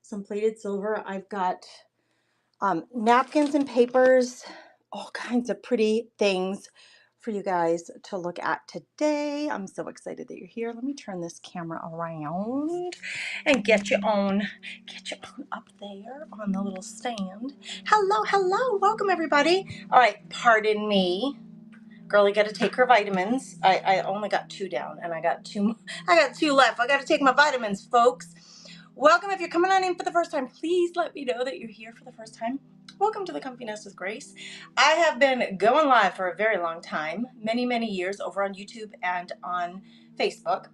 some plated silver. I've got napkins and papers, all kinds of pretty things for you guys to look at today. I'm so excited that you're here. Let me turn this camera around and get you on up there on the little stand. Hello, welcome everybody. All right, pardon me. Girlie got to take her vitamins. I only got 2 down, and I got 2 left. I got to take my vitamins, folks. Welcome. If you're coming on in for the first time, please let me know that you're here for the first time. Welcome to the Comfy Nest with Grace. I have been going live for a very long time, many years, over on YouTube and on Facebook,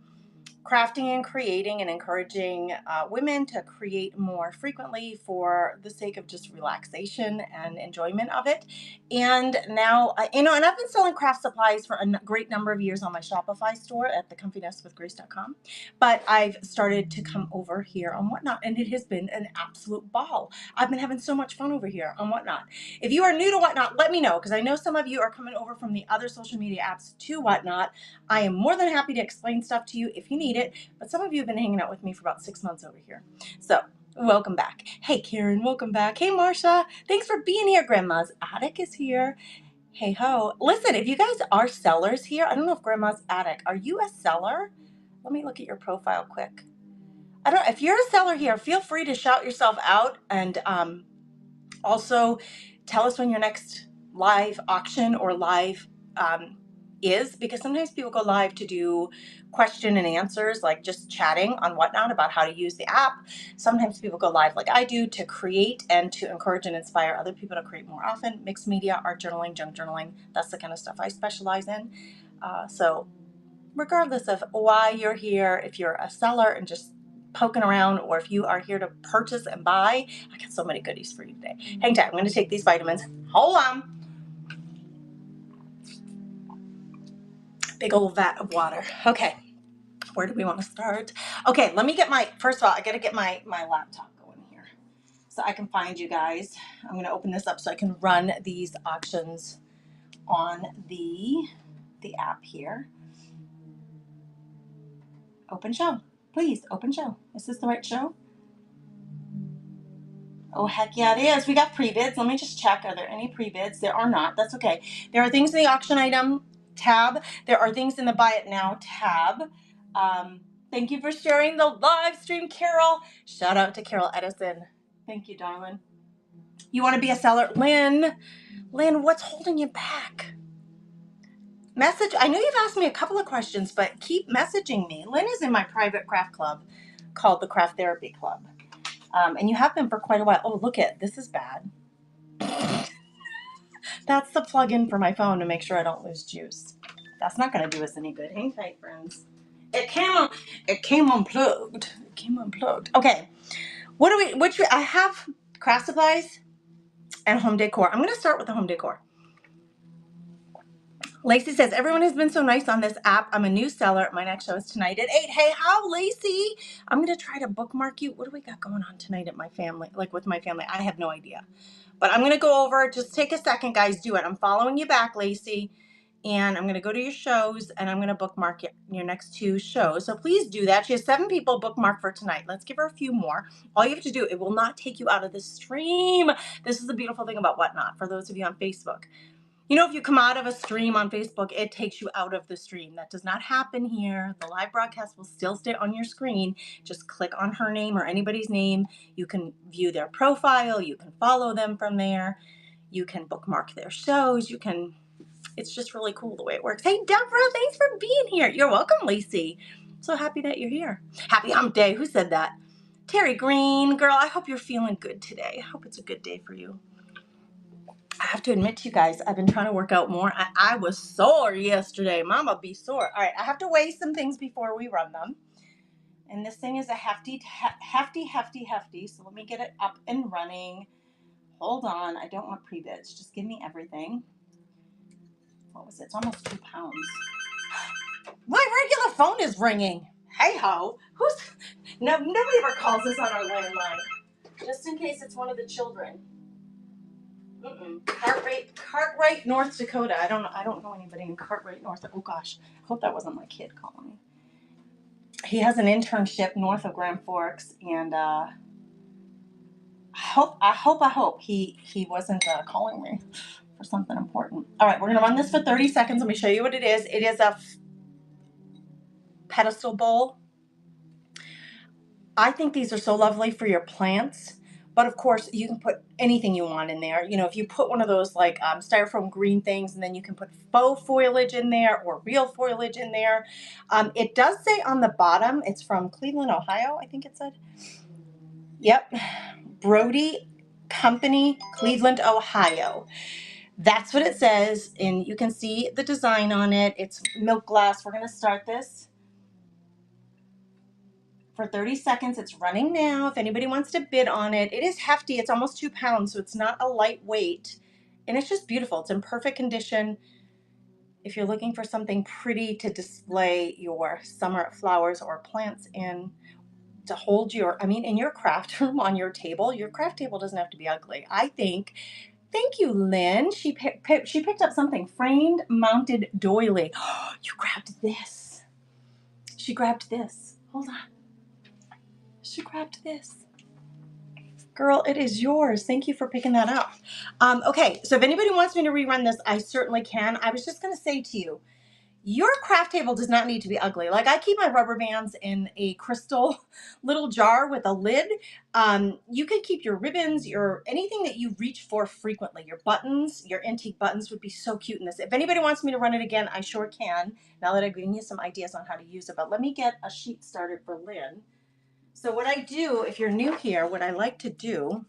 crafting and creating and encouraging women to create more frequently for the sake of just relaxation and enjoyment of it. And now, and I've been selling craft supplies for a great number of years on my Shopify store at thecomfynestwithgrace.com. But I've started to come over here on Whatnot, and it has been an absolute ball. I've been having so much fun over here on Whatnot. If you are new to Whatnot, let me know, because I know some of you are coming over from the other social media apps to Whatnot. I am more than happy to explain stuff to you if you need it, but some of you have been hanging out with me for about 6 months over here. So welcome back. Hey, Karen, welcome back. Hey, Marsha, thanks for being here. Grandma's Attic is here. Hey ho. Listen, if you guys are sellers here, I don't know if Grandma's Attic, are you a seller? Let me look at your profile quick. If you're a seller here, feel free to shout yourself out, and also tell us when your next live auction or live is, because sometimes people go live to do question and answers, like just chatting on Whatnot about how to use the app. Sometimes people go live like I do to create and to encourage and inspire other people to create more often. Mixed media, art journaling, junk journaling, that's the kind of stuff I specialize in. So regardless of why you're here, if you're a seller and just poking around, or if you are here to purchase and buy, I got so many goodies for you today. Hang tight. I'm going to take these vitamins. Hold on. Big old vat of water. Okay. Where do we want to start? Okay, let me get first of all, I got to get my laptop going here so I can find you guys. I'm going to open this up so I can run these auctions on the app here. Open show. Please, open show. Is this the right show? Oh, heck yeah, it is. We got pre-bids. Let me just check. Are there any pre-bids? There are not. That's okay. There are things in the auction item tab. There are things in the buy it now tab. Thank you for sharing the live stream, Carol. Shout out to Carol Edison. Thank you, darling. You want to be a seller? Lynn, what's holding you back? Message. I know you've asked me a couple of questions, but keep messaging me. Lynn is in my private craft club called the Craft Therapy Club. And you have been for quite a while. Oh, look at this is bad. That's the plug-in for my phone to make sure I don't lose juice. That's not going to do us any good. Hang tight, friends. It came unplugged. Okay. I have craft supplies and home decor. I'm going to start with the home decor. Lacey says, everyone has been so nice on this app. I'm a new seller. My next show is tonight at 8. Hey, how, Lacey? I'm going to try to bookmark you. What do we got going on tonight at my family? Like with my family? I have no idea. But I'm going to go over. Just take a second, guys. Do it. I'm following you back, Lacey. And I'm going to go to your shows, and I'm going to bookmark your next 2 shows. So please do that. She has 7 people bookmarked for tonight. Let's give her a few more. All you have to do, it will not take you out of the stream. This is the beautiful thing about Whatnot for those of you on Facebook. You know, if you come out of a stream on Facebook, it takes you out of the stream. That does not happen here. The live broadcast will still stay on your screen. Just click on her name or anybody's name. You can view their profile. You can follow them from there. You can bookmark their shows. It's just really cool the way it works. Hey, Deborah, thanks for being here. You're welcome, Lacey. So happy that you're here. Happy hump day. Who said that? Terry Green. Girl, I hope you're feeling good today. I hope it's a good day for you. I have to admit to you guys, I've been trying to work out more. I was sore yesterday. Mama be sore. All right, I have to weigh some things before we run them. And this thing is a hefty. So let me get it up and running. Hold on. I don't want pre-bids. Just give me everything. What was it? It's almost 2 pounds. My regular phone is ringing. Hey ho. Nobody ever calls us on our landline. Just in case it's one of the children. Cartwright, North Dakota. I don't know anybody in Cartwright, North. Oh gosh, I hope that wasn't my kid calling me. He has an internship north of Grand Forks, and I hope he wasn't calling me for something important. All right, we're gonna run this for 30 seconds. Let me show you what it is. It is a pedestal bowl. I think these are so lovely for your plants. But of course, you can put anything you want in there. You know, if you put one of those like styrofoam green things, and then you can put faux foliage in there or real foliage in there. It does say on the bottom, it's from Cleveland, Ohio, I think it said. Yep, Brody Company, Cleveland, Ohio. That's what it says, and you can see the design on it. It's milk glass. We're going to start this for 30 seconds. It's running now. If anybody wants to bid on it, it is hefty. It's almost 2 pounds, so it's not a lightweight. And it's just beautiful. It's in perfect condition. If you're looking for something pretty to display your summer flowers or plants in, to hold in your craft room on your table, your craft table doesn't have to be ugly. I think. Thank you, Lynn. She picked up something, framed mounted doily. You grabbed this. She grabbed this. Hold on. She grabbed this. Girl, it is yours. Thank you for picking that up. Okay, so if anybody wants me to rerun this, I certainly can. I was just going to say to you, your craft table does not need to be ugly. Like, I keep my rubber bands in a crystal little jar with a lid. You could keep your ribbons, anything that you reach for frequently. Your buttons, your antique buttons would be so cute in this. If anybody wants me to run it again, I sure can, now that I've given you some ideas on how to use it. But let me get a sheet started for Lynn. So what I do, if you're new here, what I like to do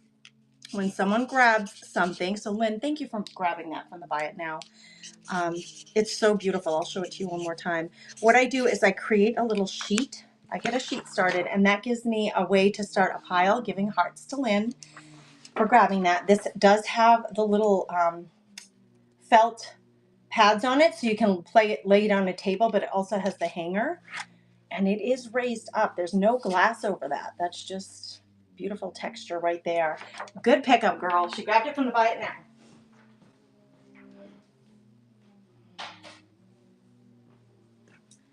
when someone grabs something, so Lynn, thank you for grabbing that from the Buy It Now. It's so beautiful. I'll show it to you one more time. What I do is I create a little sheet. I get a sheet started, and that gives me a way to start a pile, giving hearts to Lynn for grabbing that. This does have the little felt pads on it, so you can lay it on a table, but it also has the hanger, and it is raised up. There's no glass over that. That's just beautiful texture right there. Good pickup, girl. She grabbed it from the Buy It Now.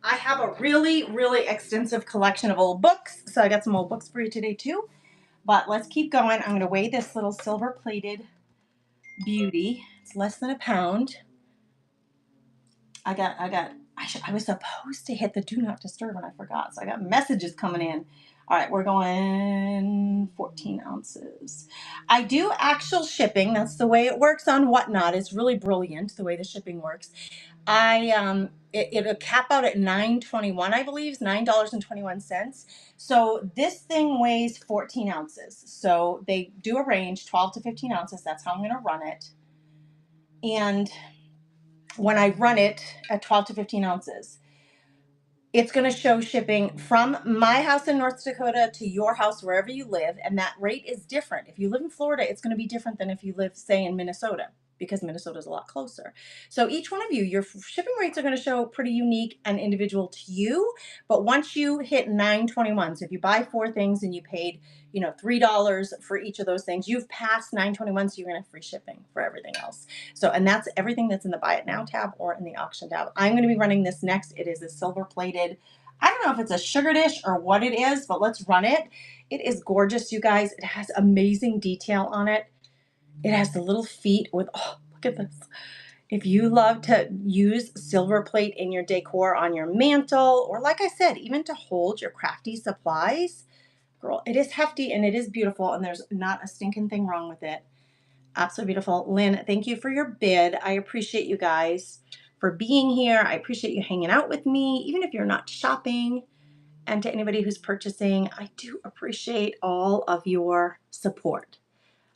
I have a really, really extensive collection of old books, so I got some old books for you today too. But let's keep going. I'm going to weigh this little silver-plated beauty. It's less than a pound. I was supposed to hit the do not disturb and I forgot, so I got messages coming in. All right, we're going 14 ounces. I do actual shipping. That's the way it works on Whatnot. It's really brilliant the way the shipping works. It'll cap out at $9.21, I believe, is $9.21. So this thing weighs 14 ounces. So they do a range, 12 to 15 ounces. That's how I'm going to run it. And when I run it at 12 to 15 ounces, it's going to show shipping from my house in North Dakota to your house wherever you live, and that rate is different. If you live in Florida, it's going to be different than if you live, say, in Minnesota, because Minnesota is a lot closer. So each one of you, your shipping rates are going to show pretty unique and individual to you. But once you hit $9.21, so if you buy 4 things and you paid, $3 for each of those things, you've passed $9.21, so you're going to have free shipping for everything else. So, and that's everything that's in the Buy It Now tab or in the auction tab. I'm going to be running this next. It is a silver plated, I don't know if it's a sugar dish or what it is, but let's run it. It is gorgeous, you guys. It has amazing detail on it. It has the little feet with, oh, look at this. If you love to use silver plate in your decor on your mantle, or like I said, even to hold your crafty supplies, girl, it is hefty and it is beautiful, and there's not a stinking thing wrong with it. Absolutely beautiful. Lynn, thank you for your bid. I appreciate you guys for being here. I appreciate you hanging out with me, even if you're not shopping. And to anybody who's purchasing, I do appreciate all of your support.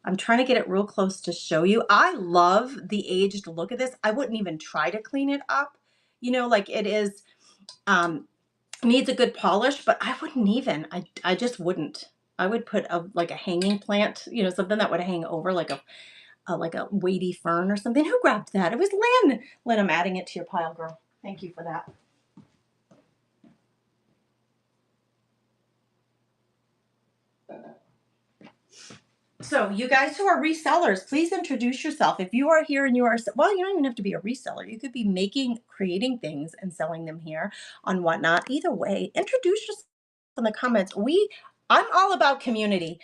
I'm trying to get it real close to show you. I love the aged look of this. I wouldn't even try to clean it up. Like it is, needs a good polish, but I wouldn't even. I just wouldn't. I would put like a hanging plant, something that would hang over like a weighty fern or something. Who grabbed that? It was Lynn. Lynn, I'm adding it to your pile, girl. Thank you for that. So you guys who are resellers, please introduce yourself. If you are here and you don't even have to be a reseller. You could be creating things and selling them here on Whatnot. Either way, introduce yourself in the comments. I'm all about community.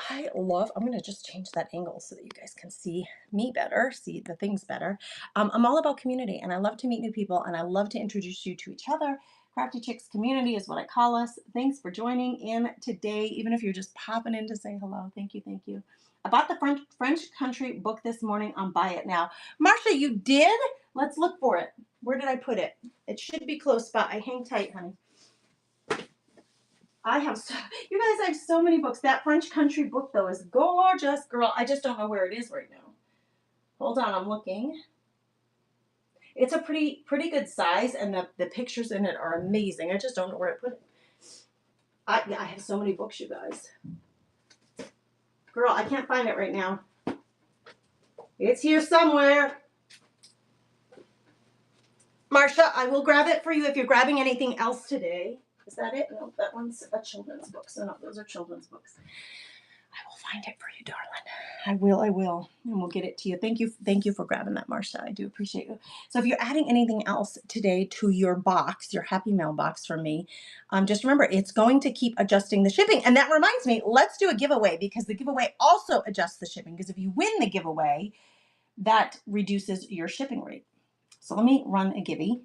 I'm going to just change that angle so that you guys can see me better, see the things better. I'm all about community, and I love to meet new people, and I love to introduce you to each other. Crafty Chicks community is what I call us. Thanks for joining in today, even if you're just popping in to say hello. Thank you, thank you. I bought the French Country book this morning on Buy It Now. Marsha, you did? Let's look for it. Where did I put it? It should be close by. Hang tight, honey. You guys, I have so many books. That French Country book, though, is gorgeous, girl. I just don't know where it is right now. Hold on, I'm looking. It's a pretty good size, and the pictures in it are amazing. I just don't know where I put it. I have so many books, you guys. Girl, I can't find it right now. It's here somewhere. Marsha, I will grab it for you if you're grabbing anything else today. Is that it? No, that one's a children's book. So no, those are children's books. I will find it for you, darling. I will. And we'll get it to you. Thank you for grabbing that, Marsha. I do appreciate you. So if you're adding anything else today to your box, your Happy Mail box from me, just remember, it's going to keep adjusting the shipping. And that reminds me, let's do a giveaway, because the giveaway also adjusts the shipping. Because if you win the giveaway, that reduces your shipping rate. So let me run a givey.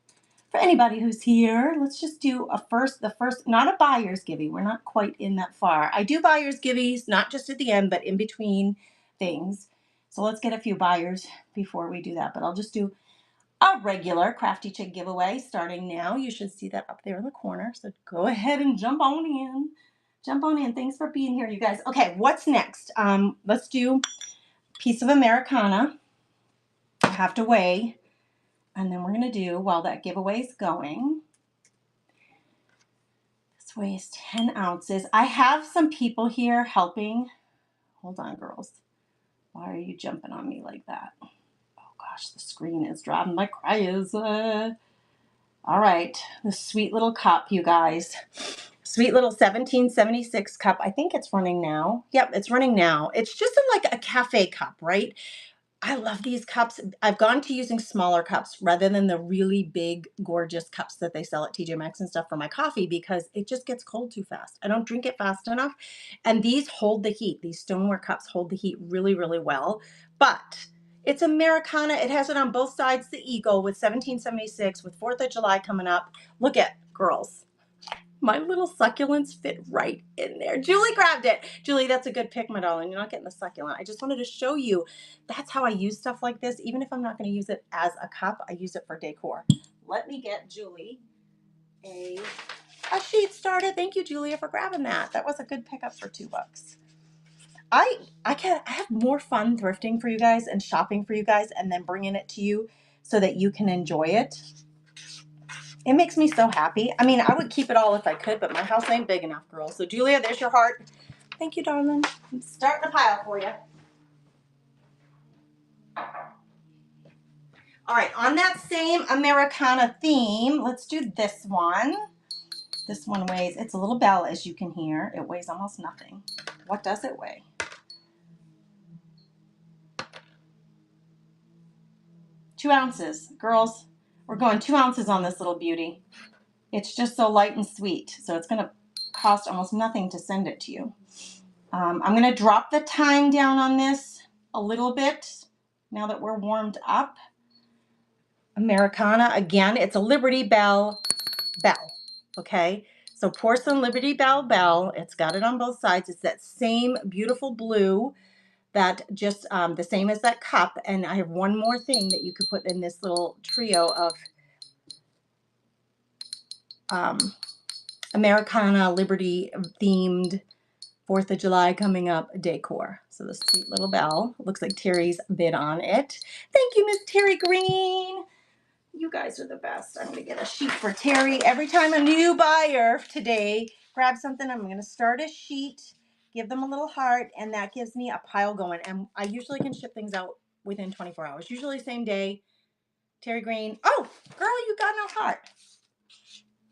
For anybody who's here, let's just do the first, not a buyer's givey. We're not quite in that far. I do buyer's giveys, not just at the end, but in between things. So let's get a few buyers before we do that. But I'll just do a regular Crafty Chick giveaway starting now. You should see that up there in the corner. So go ahead and jump on in. Jump on in. Thanks for being here, you guys. Okay, what's next? Let's do piece of Americana. I have to weigh. And then we're going to do, while that giveaway is going, this weighs 10 ounces. I have some people here helping. Hold on, girls. Why are you jumping on me like that? Oh, gosh, the screen is driving like crazy. All right, the sweet little cup, you guys. Sweet little 1776 cup. I think it's running now. Yep, it's running now. It's just like a cafe cup, right? I love these cups. I've gone to using smaller cups rather than the really big, gorgeous cups that they sell at TJ Maxx and stuff for my coffee, because it just gets cold too fast. I don't drink it fast enough. And these hold the heat. These stoneware cups hold the heat really, really well. But it's Americana. It has it on both sides, the eagle with 1776, with 4th of July coming up. Look at, girls. My little succulents fit right in there. Julie grabbed it. Julie, that's a good pick, my darling. You're not getting the succulent. I just wanted to show you that's how I use stuff like this. Even if I'm not going to use it as a cup, I use it for decor. Let me get Julie a sheet started. Thank you, Julia, for grabbing that. That was a good pickup for $2. I have more fun thrifting for you guys and shopping for you guys and then bringing it to you so that you can enjoy it. It makes me so happy. I mean, I would keep it all if I could, but my house ain't big enough, girl. So, Julia, there's your heart. Thank you, darling. I'm starting a pile for you. All right, on that same Americana theme, let's do this one. This one weighs, it's a little bell, as you can hear. It weighs almost nothing. What does it weigh? Two ounces. Girls, we're going 2 ounces on this little beauty. It's just so light and sweet, so it's going to cost almost nothing to send it to you. I'm going to drop the time down on this a little bit now that we're warmed up. Americana, again, it's a Liberty Bell, okay? So porcelain Liberty Bell, it's got it on both sides. It's that same beautiful blue, that just the same as that cup. And I have one more thing that you could put in this little trio of Americana Liberty themed 4th of July coming up decor. So the sweet little bell. Looks like Terry's bid on it. Thank you, Miss Terry Green. You guys are the best. I'm going to get a sheet for Terry. Every time a new buyer today grabs something, I'm going to start a sheet, give them a little heart, and that gives me a pile going. And I usually can ship things out within 24 hours. Usually same day. Terry Green. Oh, girl, you got no heart.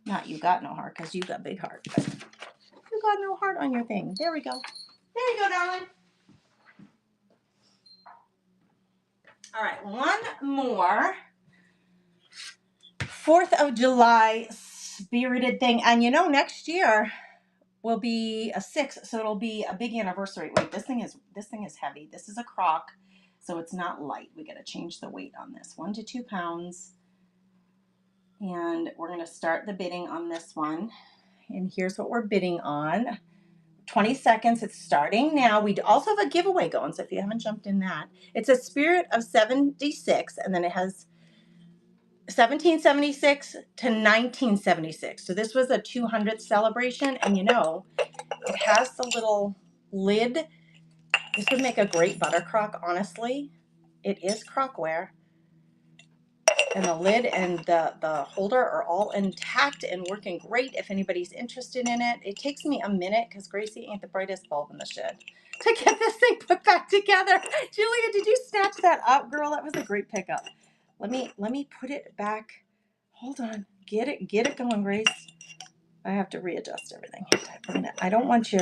Not you got no heart, because you got big heart. But you got no heart on your thing. There we go. There you go, darling. All right, one more 4th of July spirited thing. And you know, next year will be a 6, so it'll be a big anniversary. Wait, this thing is heavy. This is a crock, so it's not light. We got to change the weight on this. 1 to 2 pounds. And we're going to start the bidding on this one. And here's what we're bidding on. 20 seconds. It's starting now. We also have a giveaway going, so if you haven't jumped in that. It's a Spirit of 76, and then it has 1776 to 1976. So this was a 200th celebration, and you know, it has the little lid. This would make a great butter crock, honestly. It is crockware. And the lid and the holder are all intact and working great if anybody's interested in it. It takes me a minute because Gracie ain't the brightest bulb in the shed to get this thing put back together. Julia, did you snatch that up, girl? That was a great pickup. Let me put it back. Hold on. Get it going, Grace. I have to readjust everything. I don't want you.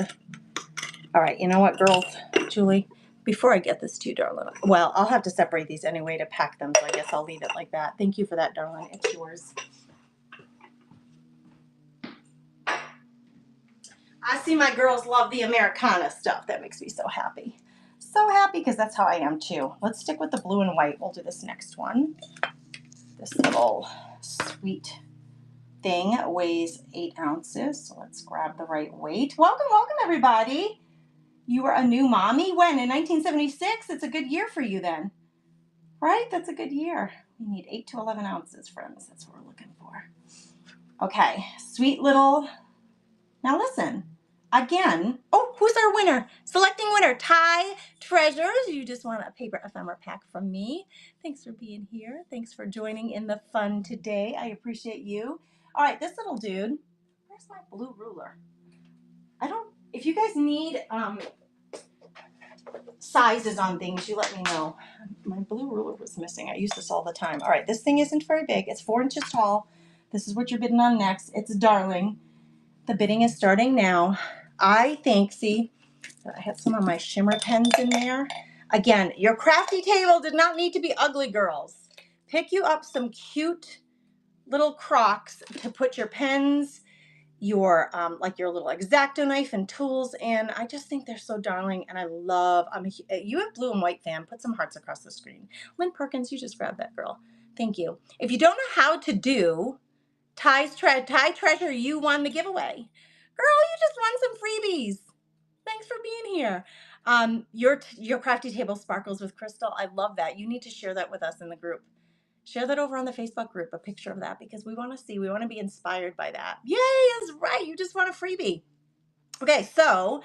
All right, you know what, girls? Julie, before I get this to you, darling. Well, I'll have to separate these anyway to pack them, so I guess I'll leave it like that. Thank you for that, darling. It's yours. I see my girls love the Americana stuff. That makes me so happy. So happy because that's how I am too. Let's stick with the blue and white. We'll do this next one. This little sweet thing weighs 8 ounces. So let's grab the right weight. Welcome, welcome, everybody. You were a new mommy when? In 1976? It's a good year for you then. Right? That's a good year. We need 8 to 11 ounces, friends. That's what we're looking for. Okay. Sweet little. Now listen. Again. Oh, who's our winner? Selecting winner. Ty Treasures. You just want a paper ephemera pack from me. Thanks for being here. Thanks for joining in the fun today. I appreciate you. All right. This little dude. Where's my blue ruler? If you guys need sizes on things, you let me know. My blue ruler was missing. I use this all the time. All right, this thing isn't very big. It's 4 inches tall. This is what you're bidding on next. It's darling. The bidding is starting now. I think, see, I have some of my shimmer pens in there. Again, your crafty table did not need to be ugly, girls. Pick you up some cute little crocks to put your pens, your like your little X-Acto knife and tools in. I just think they're so darling, and I love. You have blue and white, fam. Put some hearts across the screen. Lynn Perkins, you just grabbed that, girl. Thank you. If you don't know how to do Ty Treasure, you won the giveaway. Girl, you just won some freebies. Thanks for being here. Your crafty table sparkles with crystal. I love that. You need to share that with us in the group. Share that over on the Facebook group, a picture of that, because we want to be inspired by that. Yay, that's right. You just want a freebie. Okay, so,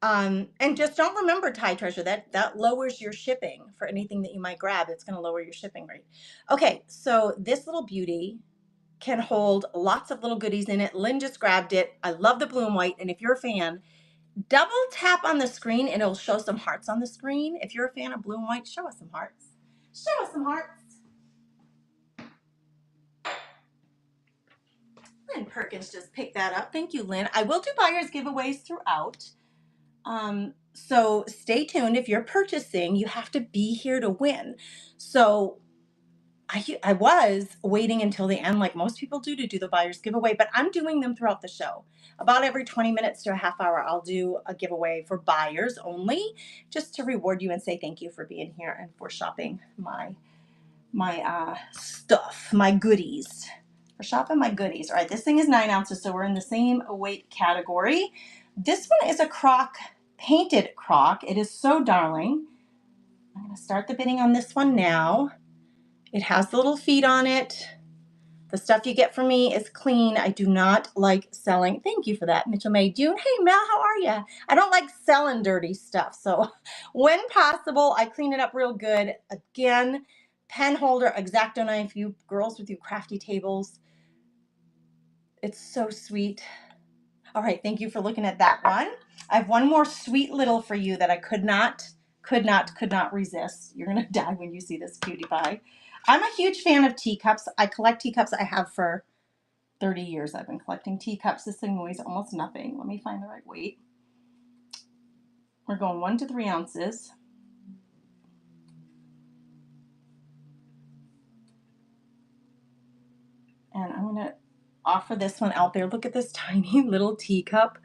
and just don't remember Ty Treasure, that lowers your shipping for anything that you might grab. It's going to lower your shipping rate. Okay, so this little beauty can hold lots of little goodies in it. Lynn just grabbed it. I love the blue and white. And if you're a fan, double tap on the screen and it'll show some hearts on the screen. If you're a fan of blue and white, show us some hearts. Show us some hearts. Lynn Perkins just picked that up. Thank you, Lynn. I will do buyers giveaways throughout. So stay tuned. If you're purchasing, you have to be here to win. So I was waiting until the end, like most people do, to do the buyers giveaway, but I'm doing them throughout the show. About every 20 minutes to a half hour, I'll do a giveaway for buyers only, just to reward you and say thank you for being here and for shopping my stuff, my goodies. For shopping my goodies. All right, this thing is 9 ounces, so we're in the same weight category. This one is a crock, painted crock. It is so darling. I'm going to start the bidding on this one now. It has the little feet on it. The stuff you get from me is clean. I do not like selling. Thank you for that, Mitchell May June. Hey, Mel, how are you? I don't like selling dirty stuff. So when possible, I clean it up real good. Again, pen holder, X-Acto knife, you girls with your crafty tables. It's so sweet. All right, thank you for looking at that one. I have one more sweet little for you that I could not resist. You're gonna die when you see this cutie pie. I'm a huge fan of teacups. I collect teacups. I have for 30 years. I've been collecting teacups. This thing weighs almost nothing. Let me find the right weight. We're going 1 to 3 ounces. And I'm gonna offer this one out there. Look at this tiny little teacup.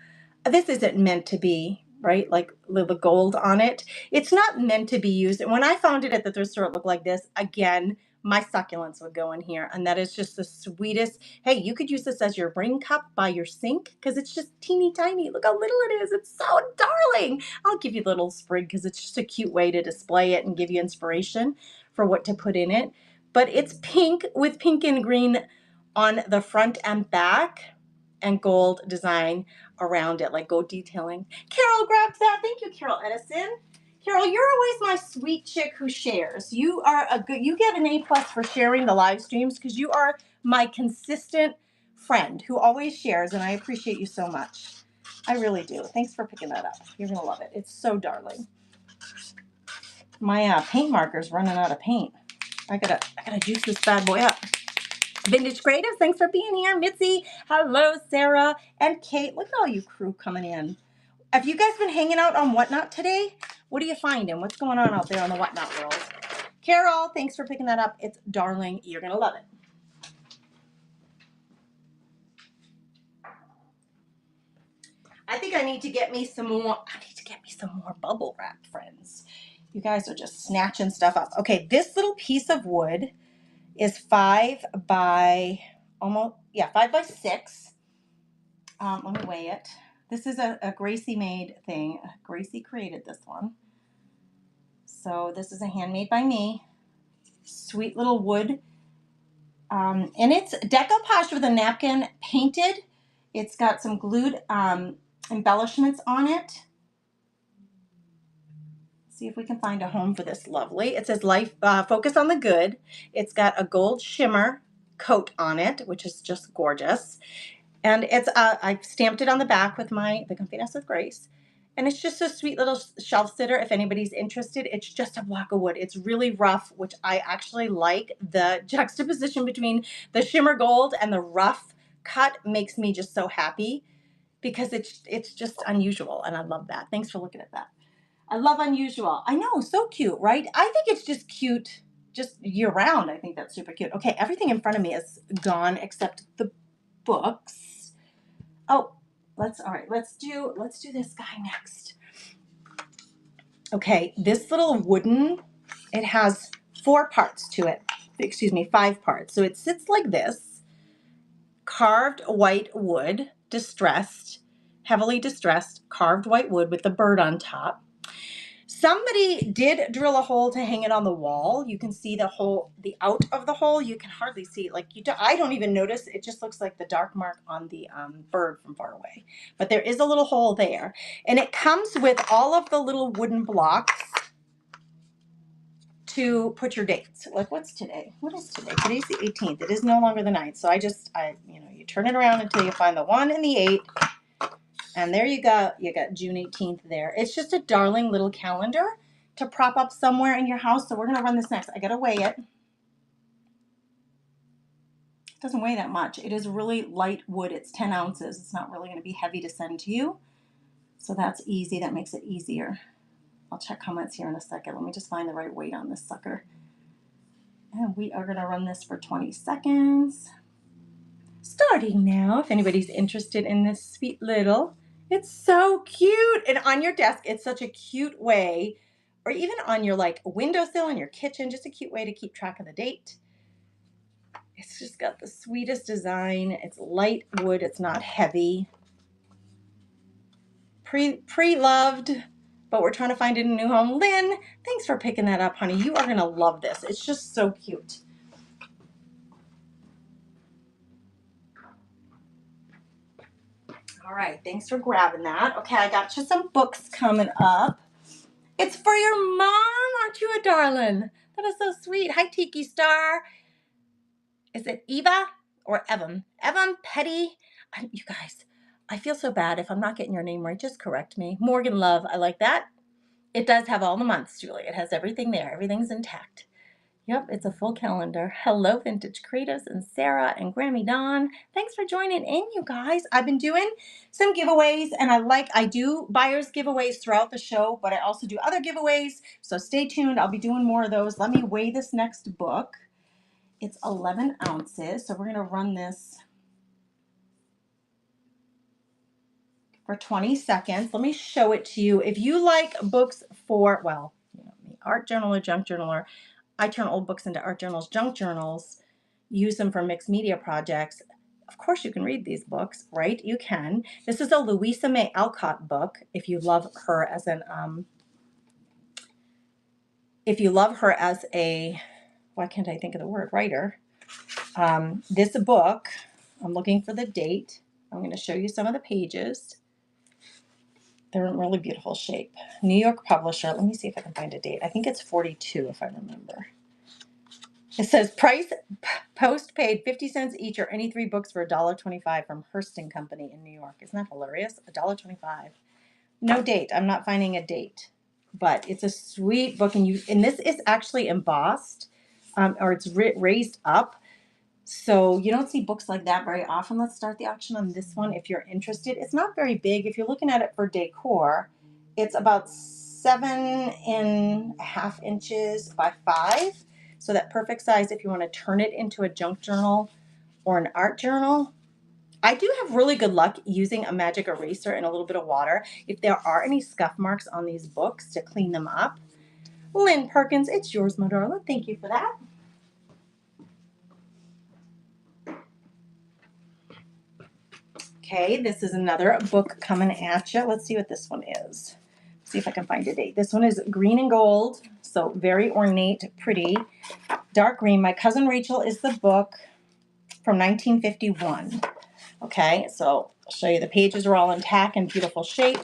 this isn't meant to be, right? Like the gold on it. It's not meant to be used. And when I found it at the thrift store, it looked like this. Again, my succulents would go in here. And that is just the sweetest. Hey, you could use this as your rain cup by your sink because it's just teeny tiny. Look how little it is. It's so darling. I'll give you a little sprig because it's just a cute way to display it and give you inspiration for what to put in it. But it's pink with pink and green on the front and back and gold design around it, like gold detailing. Carol grabbed that. Thank you, Carol Edison. Carol, you're always my sweet chick who shares. You are you get an A+ for sharing the live streams because you are my consistent friend who always shares, and I appreciate you so much. I really do. Thanks for picking that up. You're gonna love it. It's so darling. My paint marker's running out of paint. I gotta juice this bad boy up. Vintage Creatives, thanks for being here. Mitzi, hello, Sarah, and Kate. Look at all you crew coming in. Have you guys been hanging out on Whatnot today? What are you finding? What's going on out there on the Whatnot world? Carol, thanks for picking that up. It's darling. You're going to love it. I think I need to get me some more. Bubble wrap, friends. You guys are just snatching stuff up. Okay, this little piece of wood is 5 by 6. Let me weigh it. This is a Gracie made thing. Gracie created this one. So this is a handmade by me. Sweet little wood. And it's decoupage with a napkin painted. It's got some glued embellishments on it. See if we can find a home for this lovely. It says life, focus on the good. It's got a gold shimmer coat on it, which is just gorgeous. And it's I stamped it on the back with the Comfiness with Grace. And it's just a sweet little shelf sitter if anybody's interested. It's just a block of wood. It's really rough, which I actually like. The juxtaposition between the shimmer gold and the rough cut makes me just so happy because it's just unusual, and I love that. Thanks for looking at that. I love unusual. I know, so cute, right? I think it's just cute just year round. I think that's super cute. Okay, everything in front of me is gone except the books. Oh, let's do this guy next. Okay, this little wooden, it has 4 parts to it. Excuse me, 5 parts. So it sits like this. Carved white wood, distressed, heavily distressed, carved white wood with the bird on top. Somebody did drill a hole to hang it on the wall. You can see the hole, the out of the hole. You can hardly see it. I don't even notice. It just looks like the dark mark on the bird from far away. But there is a little hole there. And it comes with all of the little wooden blocks to put your dates. Like, what's today? What is today? Today's the 18th. It is no longer the 9th. So you turn it around until you find the 1 and the 8. And there you go. You got June 18th there. It's just a darling little calendar to prop up somewhere in your house. So we're going to run this next. I got to weigh it. It doesn't weigh that much. It is really light wood. It's 10 ounces. It's not really going to be heavy to send to you. So that's easy. That makes it easier. I'll check comments here in a second. Let me just find the right weight on this sucker. And we are going to run this for 20 seconds. Starting now, if anybody's interested in this sweet little. It's so cute. And on your desk, it's such a cute way, or even on your windowsill in your kitchen, just a cute way to keep track of the date. It's just got the sweetest design. It's light wood. It's not heavy. Pre-loved, but we're trying to find a new home. Lynn, thanks for picking that up, honey. You are going to love this. It's just so cute. All right, thanks for grabbing that. Okay, I got you some books coming up. It's for your mom, aren't you a darling? That is so sweet. Hi, Tiki Star. Is it Eva or Evan? Evan Petty. You guys, I feel so bad if I'm not getting your name right. Just correct me. Morgan Love, I like that. It does have all the months, Julie. It has everything there. Everything's intact. Yep, it's a full calendar. Hello, Vintage Creatives and Sarah and Grammy Dawn. Thanks for joining in, you guys. I've been doing some giveaways, and I do buyers giveaways throughout the show, but I also do other giveaways, so stay tuned. I'll be doing more of those. Let me weigh this next book. It's 11 ounces, so we're going to run this for 20 seconds. Let me show it to you. If you like books for, well, you know, art journal or junk journaler, I turn old books into art journals, junk journals, use them for mixed media projects. Of course, you can read these books, right? You can. This is a Louisa May Alcott book. If you love her as a, why can't I think of the word, writer? This book, I'm looking for the date. I'm going to show you some of the pages. They're in really beautiful shape. New York publisher. Let me see if I can find a date. I think it's 42 if I remember. It says price post paid 50 cents each or any 3 books for $1.25 from Hearst and Company in New York. Isn't that hilarious? $1.25. No date. I'm not finding a date, but it's a sweet book, and this is actually embossed, or it's raised up. So you don't see books like that very often. Let's start the auction on this one if you're interested. It's not very big. If you're looking at it for decor, it's about 7.5 inches by 5. So that perfect size if you want to turn it into a junk journal or an art journal. I do have really good luck using a magic eraser and a little bit of water if there are any scuff marks on these books to clean them up. Lynn Perkins, it's yours, my darling. Thank you for that. Okay, this is another book coming at you. Let's see what this one is. See if I can find a date. This one is green and gold, so very ornate, pretty. Dark green. My Cousin Rachel is the book from 1951. Okay, so I'll show you the pages are all intact and beautiful shape.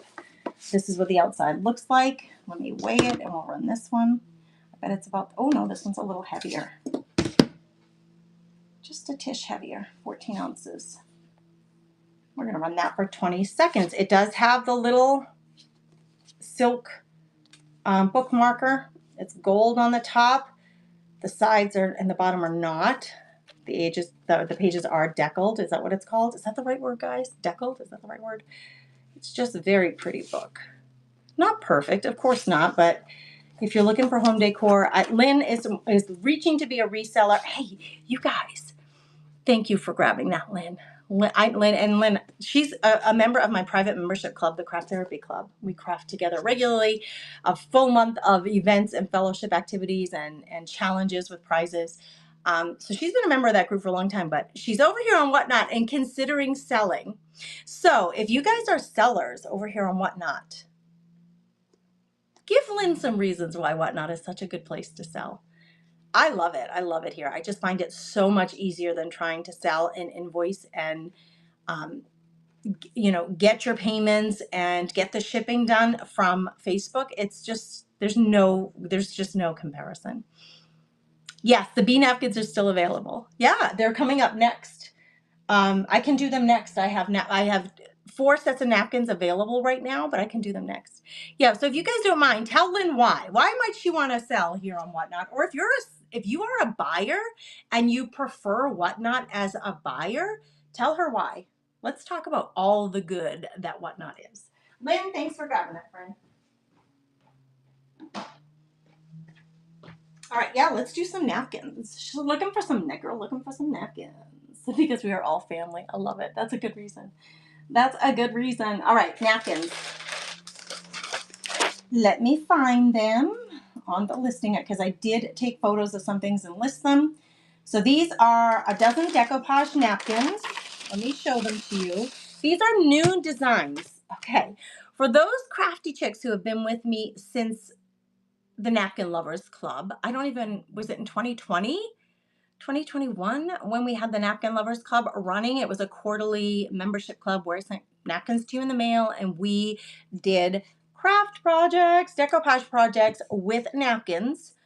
This is what the outside looks like. Let me weigh it and we'll run this one. I bet it's about, oh no, this one's a little heavier. Just a tish heavier, 14 ounces. We're going to run that for 20 seconds. It does have the little silk bookmarker. It's gold on the top. The sides are and the bottom are not. The pages are deckled. Is that what it's called? Is that the right word, guys? Deckled? Is that the right word? It's just a very pretty book. Not perfect, of course not, but if you're looking for home decor, Lynn is reaching to be a reseller. Hey, you guys, thank you for grabbing that, Lynn. Lynn, she's a member of my private membership club, the Craft Therapy Club. We craft together regularly, a full month of events and fellowship activities and challenges with prizes. So she's been a member of that group for a long time, but she's over here on Whatnot and considering selling. So if you guys are sellers over here on Whatnot, give Lynn some reasons why Whatnot is such a good place to sell. I love it. I love it here. I just find it so much easier than trying to sell an invoice and, get your payments and get the shipping done from Facebook. It's just, there's just no comparison. Yes, the bee napkins are still available. Yeah, they're coming up next. I can do them next. I have 4 sets of napkins available right now, but I can do them next. Yeah, so if you guys don't mind, tell Lynn why. Why might she want to sell here on Whatnot? Or if you are a buyer and you prefer Whatnot as a buyer, tell her why. Let's talk about all the good that Whatnot is. Lynn, thanks for grabbing that, friend. All right, yeah, let's do some napkins. She's looking for some napkins because we are all family. I love it. That's a good reason. That's a good reason. All right, napkins. Let me find them on the listing because I did take photos of some things and list them. So these are a dozen decoupage napkins. Let me show them to you. These are new designs. Okay. For those crafty chicks who have been with me since the Napkin Lovers Club, was it in 2020? 2021 when we had the Napkin Lovers Club running. It was a quarterly membership club where I sent napkins to you in the mail, and we did craft projects, decoupage projects with napkins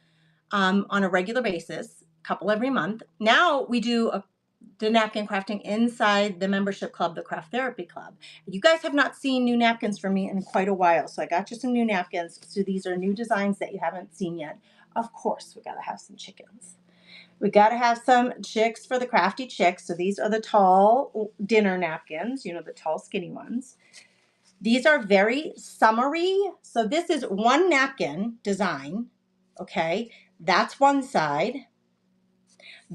on a regular basis, a couple every month. Now we do the napkin crafting inside the membership club, the Craft Therapy Club. You guys have not seen new napkins from me in quite a while, so I got you some new napkins. So these are new designs that you haven't seen yet. Of course, we got to have some chickens. We got to have some chicks for the crafty chicks. So these are the tall dinner napkins, the tall skinny ones. These are very summery. So this is one napkin design. Okay, that's one side.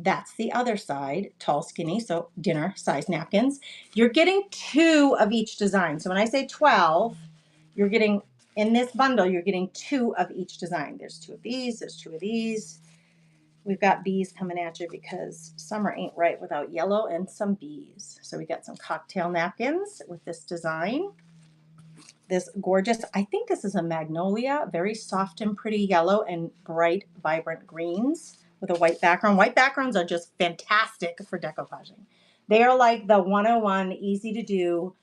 That's the other side, tall, skinny, so dinner size napkins. You're getting 2 of each design. So when I say 12, you're getting, in this bundle, you're getting 2 of each design. There's 2 of these, there's 2 of these. We've got bees coming at you because summer ain't right without yellow and some bees. So we got some cocktail napkins with this design. This gorgeous, I think this is a magnolia, very soft and pretty yellow and bright, vibrant greens with a white background. White backgrounds are just fantastic for decoupaging. They are like the 101, easy to do.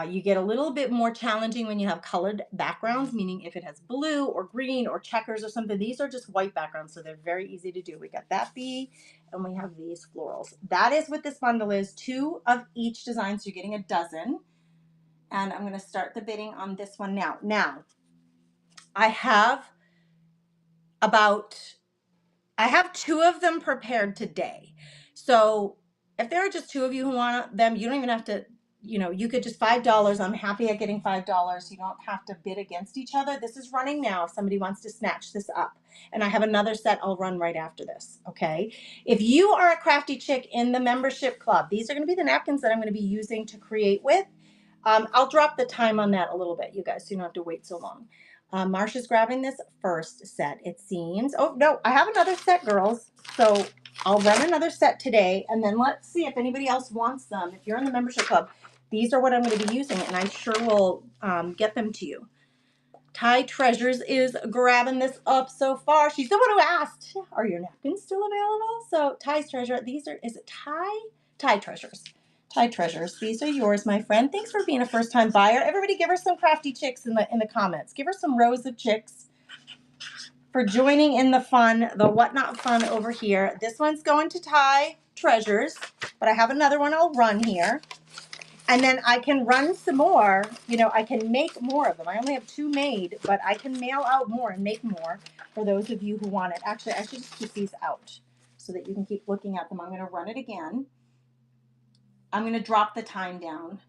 You get a little bit more challenging when you have colored backgrounds, meaning if it has blue or green or checkers or something. These are just white backgrounds, so they're very easy to do. We got that bee, and we have these florals. That is what this bundle is, 2 of each design, so you're getting a dozen. And I'm going to start the bidding on this one now. Now, I have 2 of them prepared today. So if there are just 2 of you who want them, you don't even have to, you could just $5. I'm happy at getting $5. You don't have to bid against each other. This is running now if somebody wants to snatch this up. And I have another set I'll run right after this, okay? If you are a crafty chick in the membership club, these are going to be the napkins that I'm going to be using to create with. I'll drop the time on that a little bit, you guys, so you don't have to wait so long. Marsha's grabbing this first set, it seems. Oh, no, I have another set, girls. So I'll run another set today, and then let's see if anybody else wants them. If you're in the membership club, these are what I'm going to be using, and I sure will get them to you. Ty Treasures is grabbing this up so far. She's the one who asked, are your napkins still available? So Ty's Treasure, is it Ty? Ty Treasures. Ty Treasures, these are yours, my friend. Thanks for being a first-time buyer. Everybody give her some crafty chicks in the comments. Give her some rows of chicks for joining in the fun, the whatnot fun over here. This one's going to Ty Treasures, but I have another one I'll run here. And then I can run some more, I can make more of them. I only have 2 made, but I can mail out more and make more for those of you who want it. Actually, I should just keep these out so that you can keep looking at them. I'm going to run it again. I'm going to drop the time down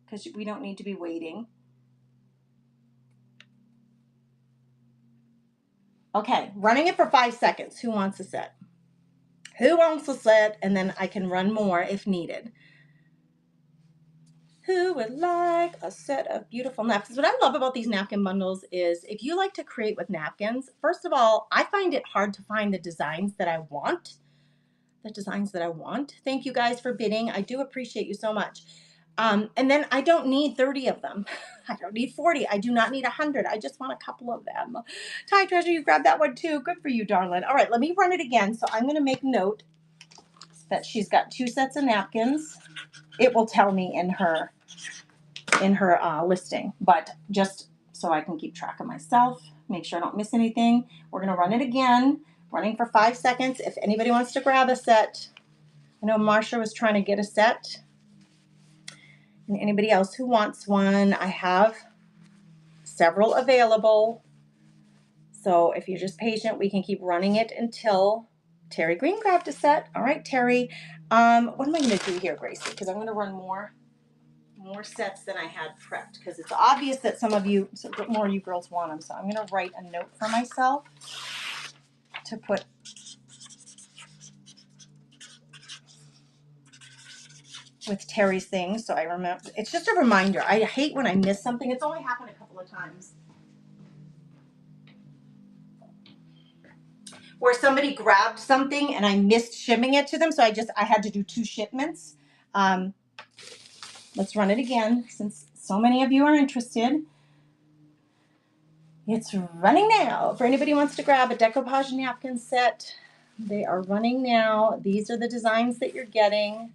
because we don't need to be waiting. Okay, running it for 5 seconds. Who wants a set? Who wants a set? And then I can run more if needed. Who would like a set of beautiful napkins? What I love about these napkin bundles is if you like to create with napkins, first of all, I find it hard to find the designs that I want. Thank you guys for bidding. I do appreciate you so much. And then I don't need 30 of them. I don't need 40. I do not need 100. I just want a couple of them. Ty Treasure, you grabbed that one too. Good for you, darling. All right, let me run it again. So I'm going to make note that she's got 2 sets of napkins. It will tell me in her listing, but just so I can keep track of myself, make sure I don't miss anything. We're going to run it again, running for 5 seconds. If anybody wants to grab a set, I know Marsha was trying to get a set, and anybody else who wants one, I have several available. So if you're just patient, we can keep running it until Terry Green grabbed a set. All right, Terry. What am I going to do here, Gracie? Because I'm going to run more sets than I had prepped because it's obvious that some more of you girls want them. So I'm going to write a note for myself to put with Terry's things. So I remember, it's just a reminder. I hate when I miss something. It's only happened a couple of times where somebody grabbed something and I missed shipping it to them. So I had to do 2 shipments. Let's run it again since so many of you are interested. It's running now. For anybody who wants to grab a decoupage napkin set, they are running now. These are the designs that you're getting.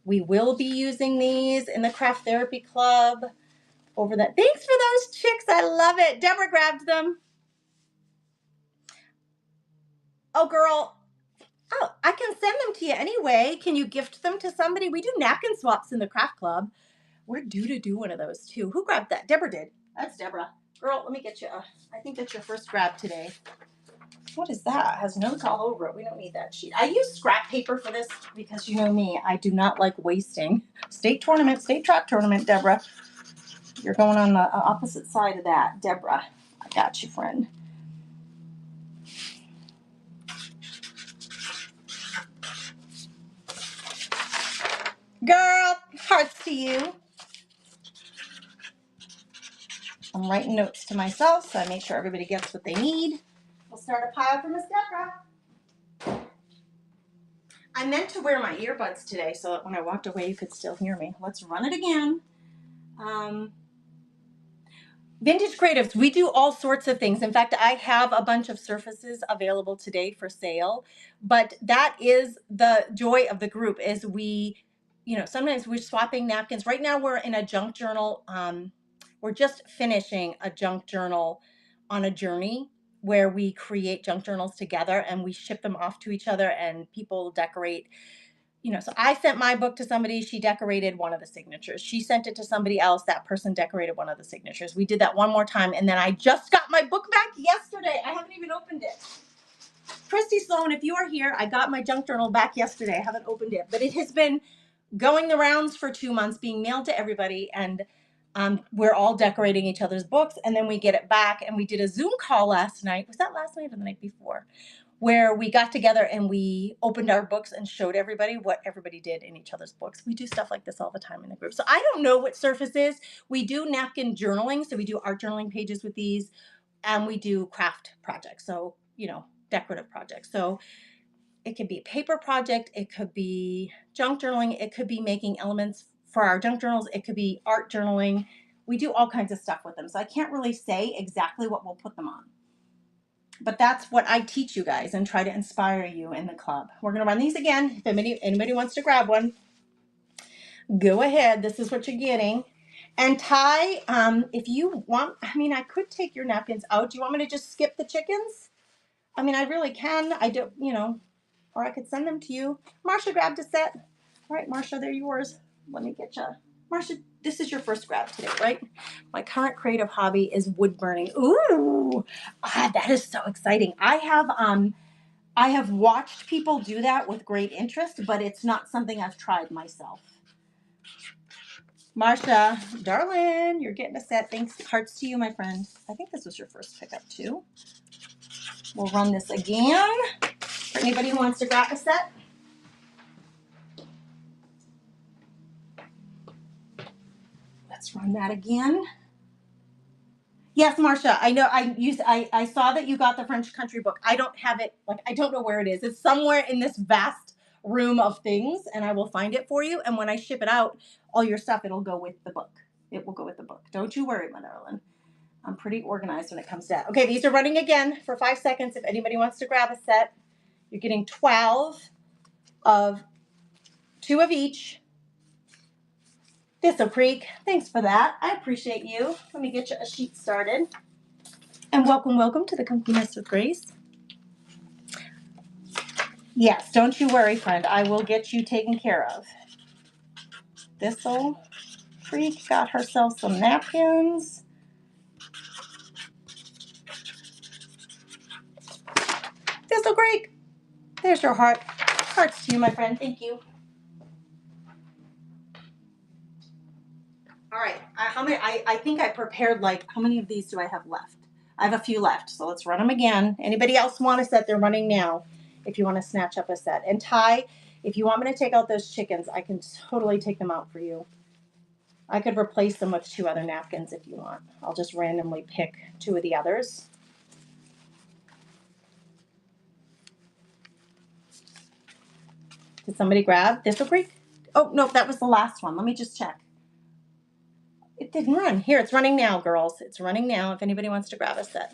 We will be using these in the Craft Therapy Club over that. Thanks for those chicks. I love it. Deborah grabbed them. Oh, girl. Oh, I can send them to you anyway. Can you gift them to somebody? We do napkin swaps in the Craft Club. We're due to do one of those too. Who grabbed that? Deborah did. That's Deborah. Girl, let me get you. I think that's your first grab today. What is that? It has notes all over it. We don't need that sheet. I use scrap paper for this because you know me. I do not like wasting. State track tournament, Deborah. You're going on the opposite side of that, Deborah. I got you, friend. Girl, hearts to you. I'm writing notes to myself so I make sure everybody gets what they need. We'll start a pile for Miss Deborah. I meant to wear my earbuds today so that when I walked away you could still hear me. Let's run it again. Vintage Creatives, we do all sorts of things. In fact, I have a bunch of surfaces available today for sale, but that is the joy of the group is we, sometimes we're swapping napkins. Right now we're in a junk journal. We're just finishing a junk journal on a journey where we create junk journals together and we ship them off to each other and people decorate. So I sent my book to somebody, she decorated one of the signatures. She sent it to somebody else, that person decorated one of the signatures. We did that one more time, and then I just got my book back yesterday. I haven't even opened it. Christy Sloan, if you are here, I got my junk journal back yesterday. I haven't opened it, but it has been going the rounds for 2 months, being mailed to everybody, and we're all decorating each other's books, and then we get it back, and we did a Zoom call last night. Was that last night or the night before? Where we got together and we opened our books and showed everybody what everybody did in each other's books. We do stuff like this all the time in the group. So I don't know what surface is. We do napkin journaling. So we do art journaling pages with these, and we do craft projects. So, decorative projects. So it could be a paper project. It could be junk journaling. It could be making elements for our junk journals. It could be art journaling. We do all kinds of stuff with them. So I can't really say exactly what we'll put them on. But that's what I teach you guys and try to inspire you in the club. We're going to run these again. If anybody wants to grab one, go ahead. This is what you're getting. And Ty, if you want, I could take your napkins out. Do you want me to just skip the chickens? I really can. I don't, or I could send them to you. Marsha grabbed a set. All right, Marsha, they're yours. Let me get you. Marsha, this is your first grab today, right? My current creative hobby is wood burning. Ooh, that is so exciting. I have watched people do that with great interest, but it's not something I've tried myself. Marsha, darling, you're getting a set. Thanks. Hearts to you, my friend. I think this was your first pickup too. We'll run this again for anybody who wants to grab a set. Let's run that again. Yes, Marsha, I know. I saw that you got the French country book. I don't have it. I don't know where it is. It's somewhere in this vast room of things, and I will find it for you. And when I ship it out, all your stuff, it'll go with the book. It will go with the book. Don't you worry, my darling. I'm pretty organized when it comes to that. Okay, these are running again for 5 seconds. If anybody wants to grab a set, you're getting 12 of 2 of each. Thistle Creek, thanks for that. I appreciate you. Let me get you a sheet started. And welcome to the Comfy Nest with Grace. Yes, don't you worry, friend. I will get you taken care of. Thistle Creek got herself some napkins. Thistle Creek, there's your heart. Hearts to you, my friend. Thank you. All right. How many? I think I prepared how many of these do I have left? I have a few left, so let's run them again. Anybody else want a set? They're running now. If you want to snatch up a set. And Ty, if you want me to take out those chickens, I can totally take them out for you. I could replace them with 2 other napkins if you want. I'll just randomly pick 2 of the others. Did somebody grab Thistle Creek? Oh, no, that was the last one. Let me just check. It didn't run. Here, it's running now, girls. It's running now if anybody wants to grab a set.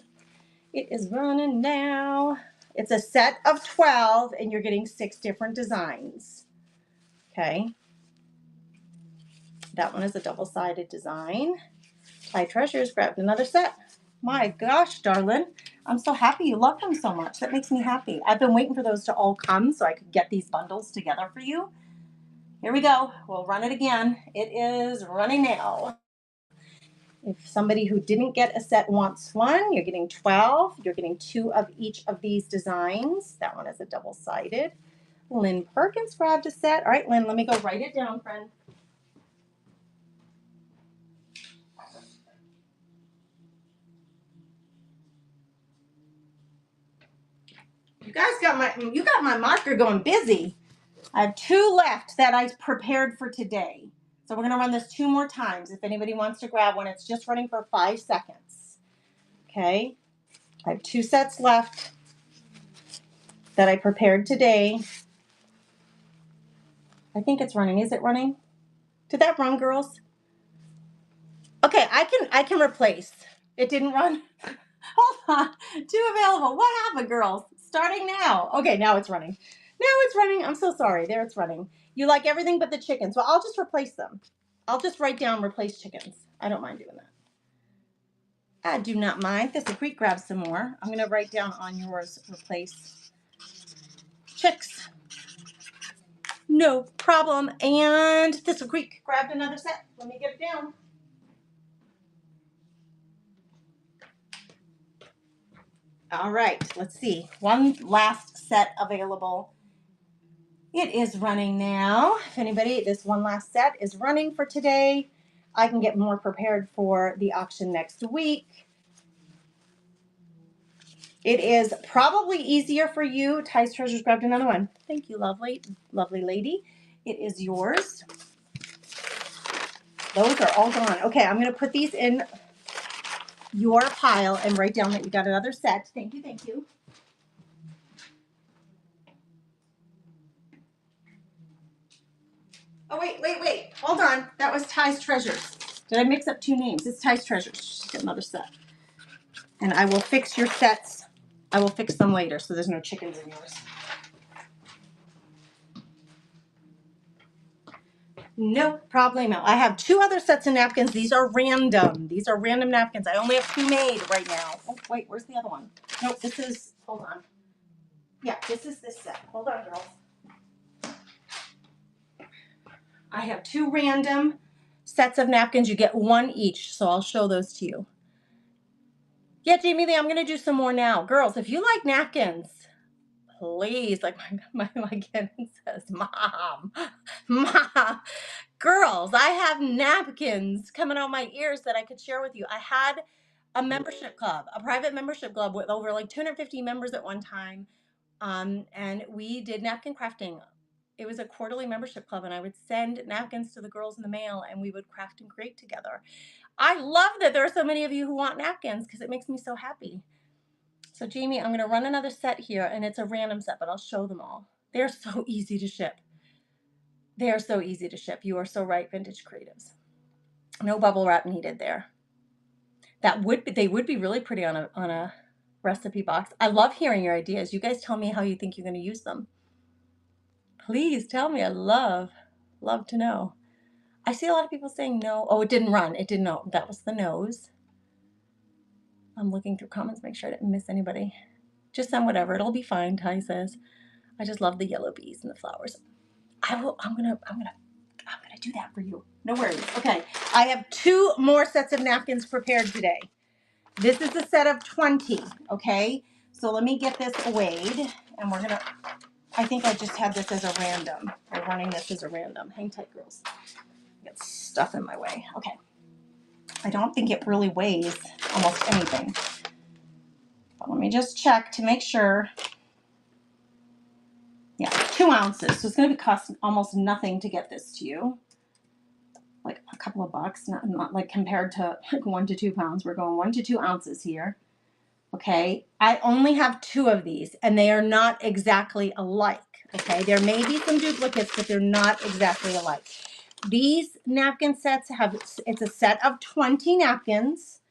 It is running now. It's a set of 12, and you're getting 6 different designs. Okay. That one is a double-sided design. Ty Treasures grabbed another set. My gosh, darling. I'm so happy you love them so much. That makes me happy. I've been waiting for those to all come so I could get these bundles together for you. Here we go. We'll run it again. It is running now. If somebody who didn't get a set wants one, you're getting 12. You're getting 2 of each of these designs. That one is a double-sided. Lynn Perkins grabbed a set. All right, Lynn, let me go write it down, friend. You got my marker going busy. I have 2 left that I prepared for today. So we're going to run this 2 more times. If anybody wants to grab one, it's just running for 5 seconds. Okay. I have 2 sets left that I prepared today. I think it's running. Is it running? Did that run, girls? Okay, I can replace. It didn't run. Hold on. 2 available. What happened, girls? Starting now. Okay, now it's running. Now it's running. I'm so sorry. There it's running. You like everything but the chickens. Well, I'll just replace them. I'll just write down replace chickens. I don't mind doing that. I do not mind. Thistle Creek grab some more. I'm going to write down on yours replace chicks. No problem. And Thistle Creek grabbed another set. Let me get it down. All right, let's see. One last set available. It is running now. If anybody, this one last set is running for today. I can get more prepared for the auction next week. It is probably easier for you. Ty's Treasures grabbed another one. Thank you, lovely, lovely lady. It is yours. Those are all gone. Okay, I'm going to put these in your pile and write down that you got another set. Thank you, thank you. Oh, wait. Hold on. That was Ty's Treasures. Did I mix up 2 names? It's Ty's Treasures. She's got another set. And I will fix your sets. I will fix them later so there's no chickens in yours. No problemo. I have 2 other sets of napkins. These are random. These are random napkins. I only have 2 made right now. Oh, wait, where's the other one? Nope, this is, hold on. Yeah, this is this set. Hold on, girls. I have 2 random sets of napkins. You get 1 each, so I'll show those to you. Yeah, Jamie Lee, I'm going to do some more now. Girls, if you like napkins, please, like my kitten says, Mom. Girls, I have napkins coming out my ears that I could share with you. I had a membership club, a private membership club with over like 250 members at one time. And we did napkin crafting. It was a quarterly membership club, and I would send napkins to the girls in the mail, and we would craft and create together. I love that there are so many of you who want napkins because it makes me so happy. So Jamie, I'm going to run another set here, and it's a random set, but I'll show them all. They're so easy to ship. They are so easy to ship. You are so right, Vintage Creatives. No bubble wrap needed there. They would be really pretty on a recipe box. I love hearing your ideas. You guys tell me how you think you're going to use them. Please tell me. I love to know. I see a lot of people saying no. Oh, it didn't run. It didn't know. That was the nose. I'm looking through comments, make sure I didn't miss anybody. Just send whatever. It'll be fine, Ty says. I just love the yellow bees and the flowers. I'm gonna do that for you. No worries. Okay. I have 2 more sets of napkins prepared today. This is a set of 20. Okay. So let me get this weighed, and we're gonna. I think I just had this as a random. We're running this as a random. Hang tight, girls. Got stuff in my way. Okay. I don't think it really weighs almost anything. But let me just check to make sure. Yeah, 2 ounces. So it's going to cost almost nothing to get this to you. Like a couple of bucks, not like compared to like 1 to 2 pounds. We're going 1 to 2 ounces here. Okay. I only have 2 of these, and they are not exactly alike. Okay. There may be some duplicates, but they're not exactly alike. These napkin sets it's a set of 20 napkins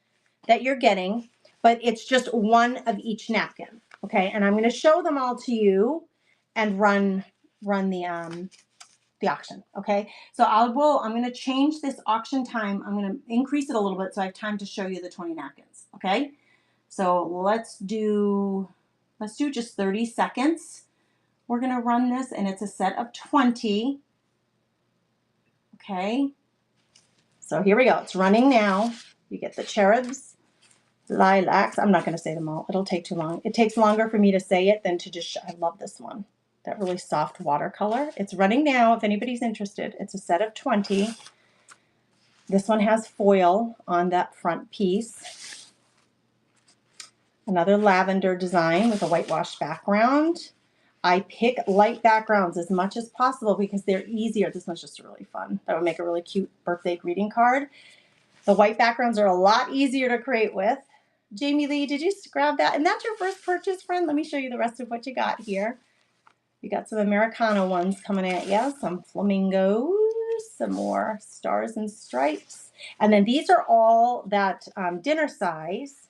that you're getting, but it's just 1 of each napkin. Okay. And I'm going to show them all to you and run the auction. Okay. So I'm going to change this auction time. I'm going to increase it a little bit so I have time to show you the 20 napkins. Okay. So let's do just 30 seconds. We're going to run this, and it's a set of 20. Okay. So here we go. It's running now. You get the cherubs, lilacs. I'm not going to say them all. It'll take too long. It takes longer for me to say it than to just I love this one. That really soft watercolor. It's running now if anybody's interested. It's a set of 20. This one has foil on that front piece. Another lavender design with a whitewashed background. I pick light backgrounds as much as possible because they're easier. This one's just really fun. That would make a really cute birthday greeting card. The white backgrounds are a lot easier to create with. Jamie Lee, did you grab that? And that's your first purchase, friend? Let me show you the rest of what you got here. You got some Americana ones coming at you, some flamingos, some more stars and stripes. And then these are all that dinner size.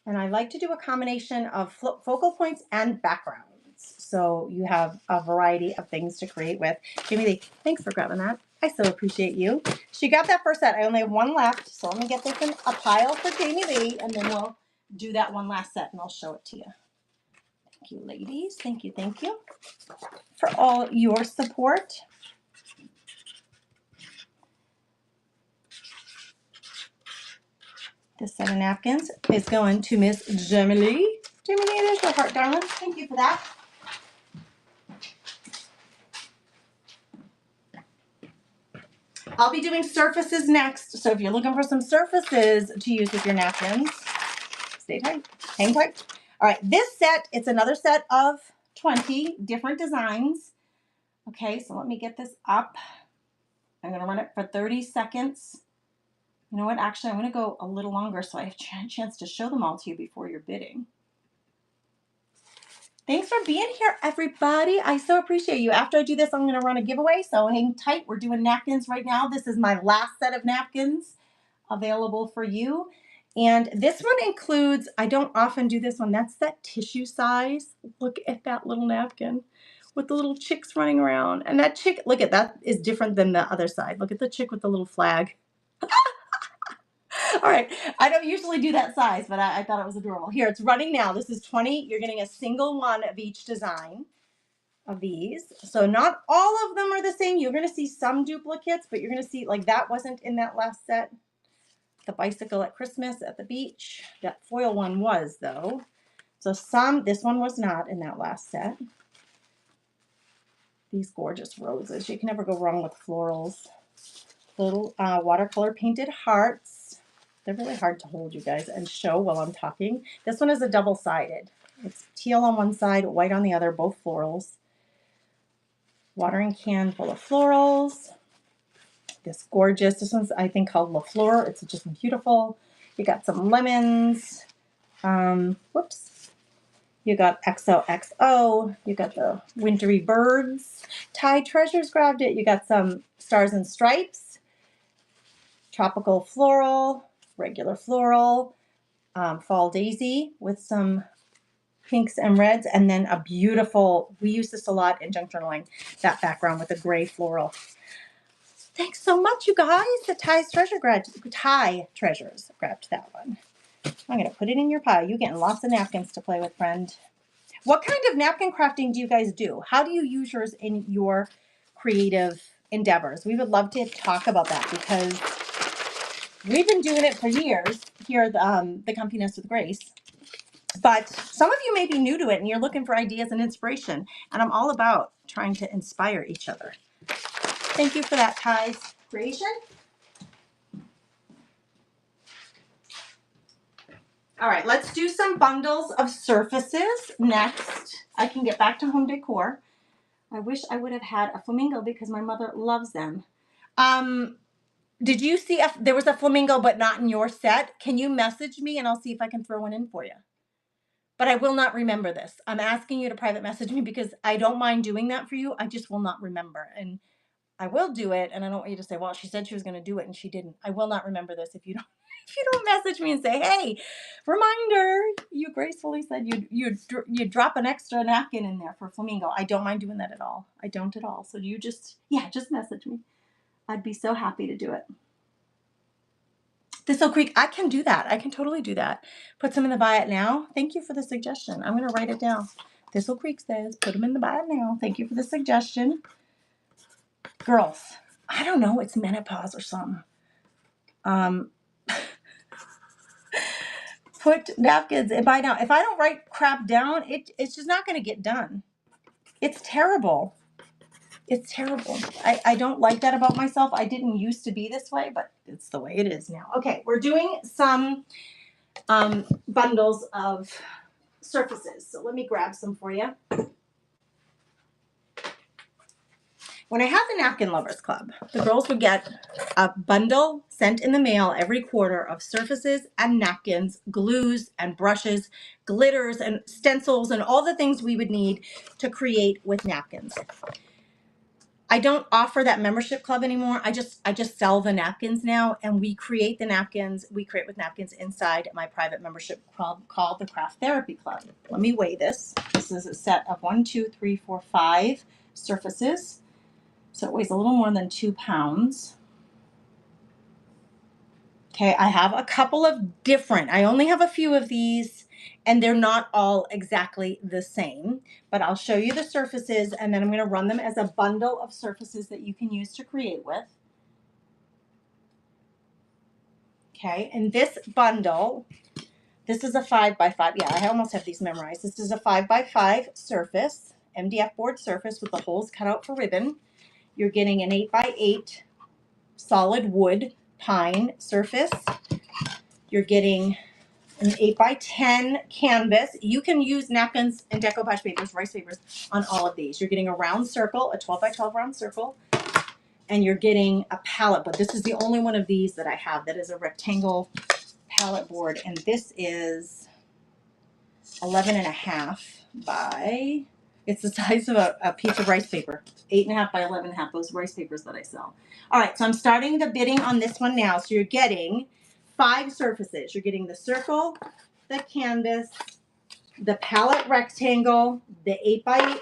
And I like to do a combination of focal points and backgrounds. So you have a variety of things to create with. Jamie Lee, thanks for grabbing that. I so appreciate you. She got that first set. I only have one left. So let me get this in a pile for Jamie Lee, and then we'll do that one last set, and I'll show it to you. Thank you, ladies. Thank you for all your support. This set of napkins is going to Miss Jamie Lee. Jamie Lee, there's your heart, darling. Thank you for that. I'll be doing surfaces next. So if you're looking for some surfaces to use with your napkins, stay tight, hang tight. All right, this set, it's another set of 20 different designs. Okay, so let me get this up. I'm gonna run it for 30 seconds. You know what, actually I'm gonna go a little longer so I have a chance to show them all to you before you're bidding. Thanks for being here, everybody. I so appreciate you. After I do this, I'm going to run a giveaway, so hang tight. We're doing napkins right now. This is my last set of napkins available for you. And this one includes, I don't often do this one, that's that tissue size. Look at that little napkin with the little chicks running around. And that chick, look at that, is different than the other side. Look at the chick with the little flag. All right, I don't usually do that size, but I thought it was adorable. Here, it's running now. This is 20. You're getting a single one of each design of these. So not all of them are the same. You're going to see some duplicates, but you're going to see, like, that wasn't in that last set. The bicycle at Christmas at the beach. That foil one was, though. So this one was not in that last set. These gorgeous roses. You can never go wrong with florals. Little watercolor painted hearts. They're really hard to hold, you guys, and show while I'm talking. This one is a double-sided. It's teal on one side, white on the other, both florals. Watering can full of florals. This gorgeous, this one's, I think, called La Fleur. It's just beautiful. You got some lemons. Whoops. You got XOXO. You got the wintry birds. Thai Treasures grabbed it. You got some stars and stripes. Tropical floral. Regular floral, fall daisy with some pinks and reds, and then a beautiful, we use this a lot in junk journaling, that background with a gray floral. Thanks so much, you guys. The Thai Treasures grabbed that one. I'm going to put it in your pile. You're getting lots of napkins to play with, friend. What kind of napkin crafting do you guys do? How do you use yours in your creative endeavors? We would love to talk about that because we've been doing it for years here at the Comfy Nest with Grace, but some of you may be new to it and you're looking for ideas and inspiration, and I'm all about trying to inspire each other. Thank you for that, Ty's creation. All right, let's do some bundles of surfaces next. I can get back to home decor. I wish I would have had a flamingo because my mother loves them. Did you see if there was a flamingo but not in your set? Can you message me and I'll see if I can throw one in for you? But I will not remember this. I'm asking you to private message me because I don't mind doing that for you. I just will not remember. And I will do it. And I don't want you to say, well, she said she was going to do it and she didn't. I will not remember this if you don't. If you don't message me and say, hey, reminder, you gracefully said you'd drop an extra napkin in there for flamingo. I don't mind doing that at all. I don't at all. So you just message me. I'd be so happy to do it. Thistle Creek, I can do that. I can totally do that. Put some in the buy it now. Thank you for the suggestion. I'm going to write it down. Thistle Creek says, put them in the buy it now. Thank you for the suggestion. Girls, I don't know. It's menopause or something. Put napkins in buy now. If I don't write crap down, it's just not going to get done. It's terrible. It's terrible. I don't like that about myself. I didn't used to be this way, but it's the way it is now. Okay, we're doing some bundles of surfaces. So let me grab some for you. When I had the Napkin Lovers Club, the girls would get a bundle sent in the mail every quarter of surfaces and napkins, glues and brushes, glitters and stencils, and all the things we would need to create with napkins. I don't offer that membership club anymore. I just sell the napkins now, and we create the napkins. We create with napkins inside my private membership club called the Craft Therapy Club. Let me weigh this. This is a set of 1, 2, 3, 4, 5 surfaces. So it weighs a little more than 2 pounds. Okay, I have a couple of different, I only have a few of these, and they're not all exactly the same, but I'll show you the surfaces, and then I'm going to run them as a bundle of surfaces that you can use to create with. Okay, and this bundle, this is a 5x5. Yeah, I almost have these memorized. This is a 5x5 surface, MDF board surface with the holes cut out for ribbon. You're getting an 8x8 solid wood pine surface. You're getting an 8x10 canvas. You can use napkins and decoupage papers, rice papers on all of these. You're getting a round circle, a 12x12 round circle, and you're getting a palette board. This is the only one of these that I have that is a rectangle palette board, and this is 11.5 by, it's the size of a piece of rice paper. 8.5 by 11.5, those rice papers that I sell. All right, so I'm starting the bidding on this one now. So you're getting 5 surfaces. You're getting the circle, the canvas, the palette rectangle, the 8x8.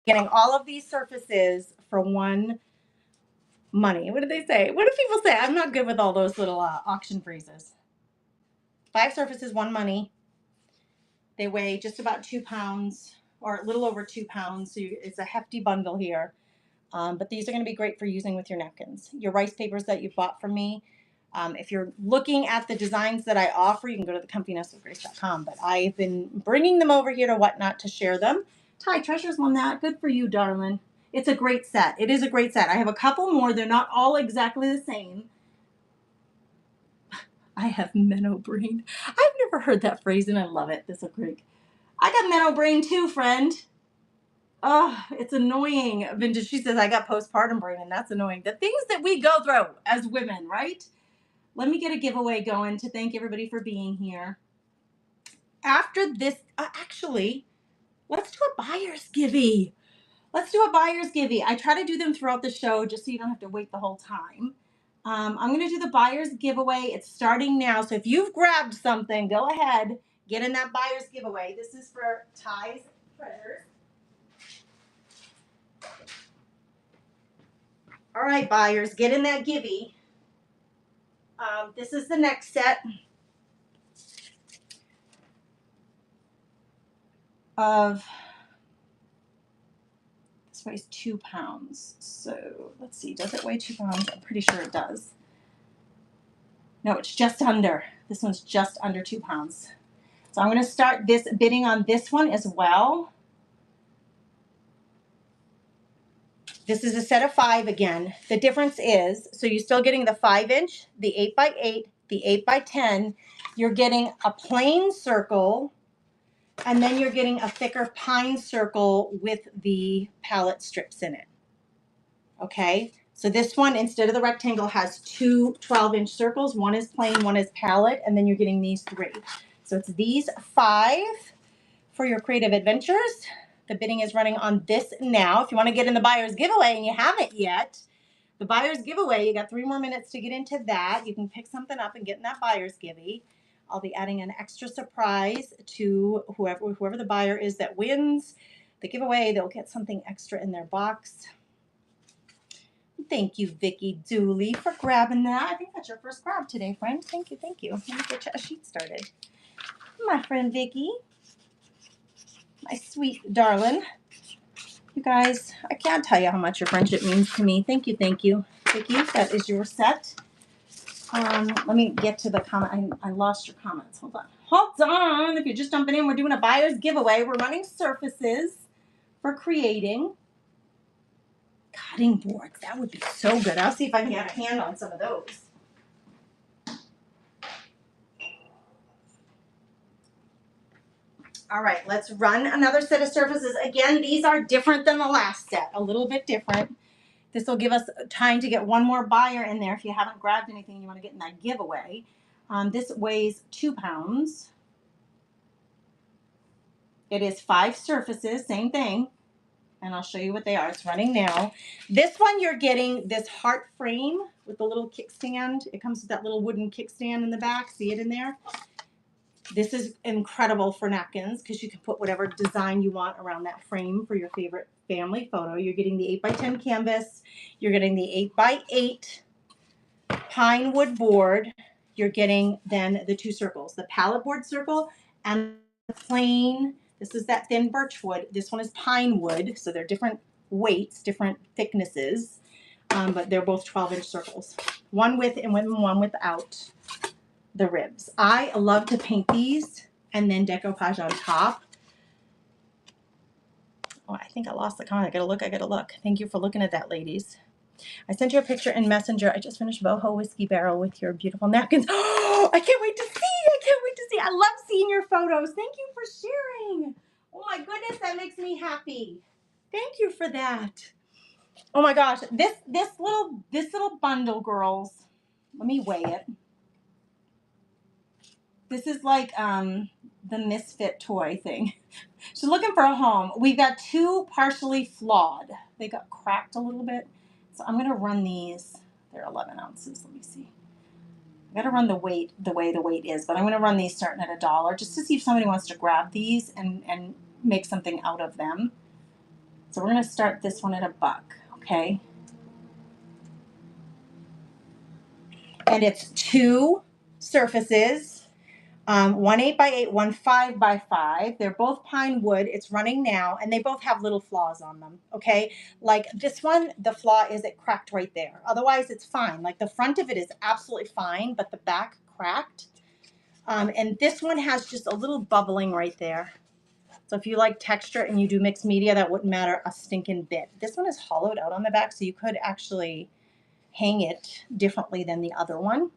Getting all of these surfaces for one money. What do they say? What do people say? I'm not good with all those little auction phrases. 5 surfaces, one money. They weigh just about 2 pounds or a little over 2 pounds. So it's a hefty bundle here. But these are going to be great for using with your napkins. Your rice papers that you bought from me. If you're looking at the designs that I offer, you can go to thecomfynestofgrace.com. But I've been bringing them over here to Whatnot to share them. Ty, Treasures won that. Good for you, darling. It's a great set. It is a great set. I have a couple more. They're not all exactly the same. I have menno brain. I've never heard that phrase, and I love it. That's so great. I got menno brain too, friend. Oh, it's annoying. Vintage, she says, I got postpartum brain, and that's annoying. The things that we go through as women, right? Let me get a giveaway going to thank everybody for being here. After this, actually, let's do a buyer's givey. Let's do a buyer's givey. I try to do them throughout the show just so you don't have to wait the whole time. I'm going to do the buyer's giveaway. It's starting now. So if you've grabbed something, go ahead, get in that buyer's giveaway. This is for Ty's Treasures. All right, buyers, get in that givey. This is the next set of, this weighs 2 pounds. So let's see, does it weigh 2 pounds? I'm pretty sure it does. No, it's just under. This one's just under 2 pounds. So I'm going to start this bidding on this one as well. This is a set of 5 again. The difference is, so you're still getting the 5-inch, the 8x8, the 8x10. You're getting a plain circle, and then you're getting a thicker pine circle with the palette strips in it. Okay, so this one, instead of the rectangle, has 2 12-inch circles. One is plain, one is palette, and then you're getting these 3. So it's these 5 for your creative adventures. The bidding is running on this now. If you want to get in the buyer's giveaway and you haven't yet, the buyer's giveaway, you got 3 more minutes to get into that. You can pick something up and get in that buyer's giveaway. I'll be adding an extra surprise to whoever the buyer is that wins the giveaway. They'll get something extra in their box. Thank you, Vicki Dooley, for grabbing that. I think that's your first grab today, friend. Thank you, thank you. Let me get you a sheet started. My friend Vicki. My sweet darling. You guys, I can't tell you how much your friendship means to me. Thank you, Vicki. That is your set. Let me get to the comment. I lost your comments. Hold on. Hold on. If you're just jumping in, we're doing a buyer's giveaway. We're running surfaces for creating cutting boards. That would be so good. I'll see if I can get a hand on some of those. All right, let's run another set of surfaces. Again, these are different than the last set, a little bit different. This will give us time to get one more buyer in there if you haven't grabbed anything you want to get in that giveaway. This weighs 2 pounds. It is 5 surfaces, same thing. And I'll show you what they are. It's running now. This one, you're getting this heart frame with the little kickstand. It comes with that little wooden kickstand in the back. See it in there? This is incredible for napkins because you can put whatever design you want around that frame for your favorite family photo. You're getting the 8x10 canvas. You're getting the 8x8 pine wood board. You're getting then the 2 circles, the pallet board circle and the plain. This is that thin birch wood. This one is pine wood, so they're different weights, different thicknesses, but they're both 12-inch circles. One with and one without the ribs. I love to paint these and then decoupage on top. Oh, I think I lost the comment. I gotta look. Thank you for looking at that, ladies. I sent you a picture in Messenger. I just finished Boho Whiskey Barrel with your beautiful napkins. Oh, I can't wait to see. I can't wait to see. I love seeing your photos. Thank you for sharing. Oh my goodness, that makes me happy. Thank you for that. Oh my gosh, this little bundle, girls. Let me weigh it. This is like the Misfit toy thing. She's looking for a home. We've got 2 partially flawed. They got cracked a little bit. So I'm going to run these. They're 11 ounces. Let me see. I got to run the weight the way the weight is, but I'm going to run these starting at $1 just to see if somebody wants to grab these and make something out of them. So we're going to start this one at $1, okay? And it's 2 surfaces. One 8x8, one 5x5. They're both pine wood. It's running now, and they both have little flaws on them, okay? Like this one, the flaw is it cracked right there. Otherwise, it's fine. Like the front of it is absolutely fine, but the back cracked. And this one has just a little bubbling right there. So if you like texture and you do mixed media, that wouldn't matter a stinking bit. This one is hollowed out on the back, so you could actually hang it differently than the other one.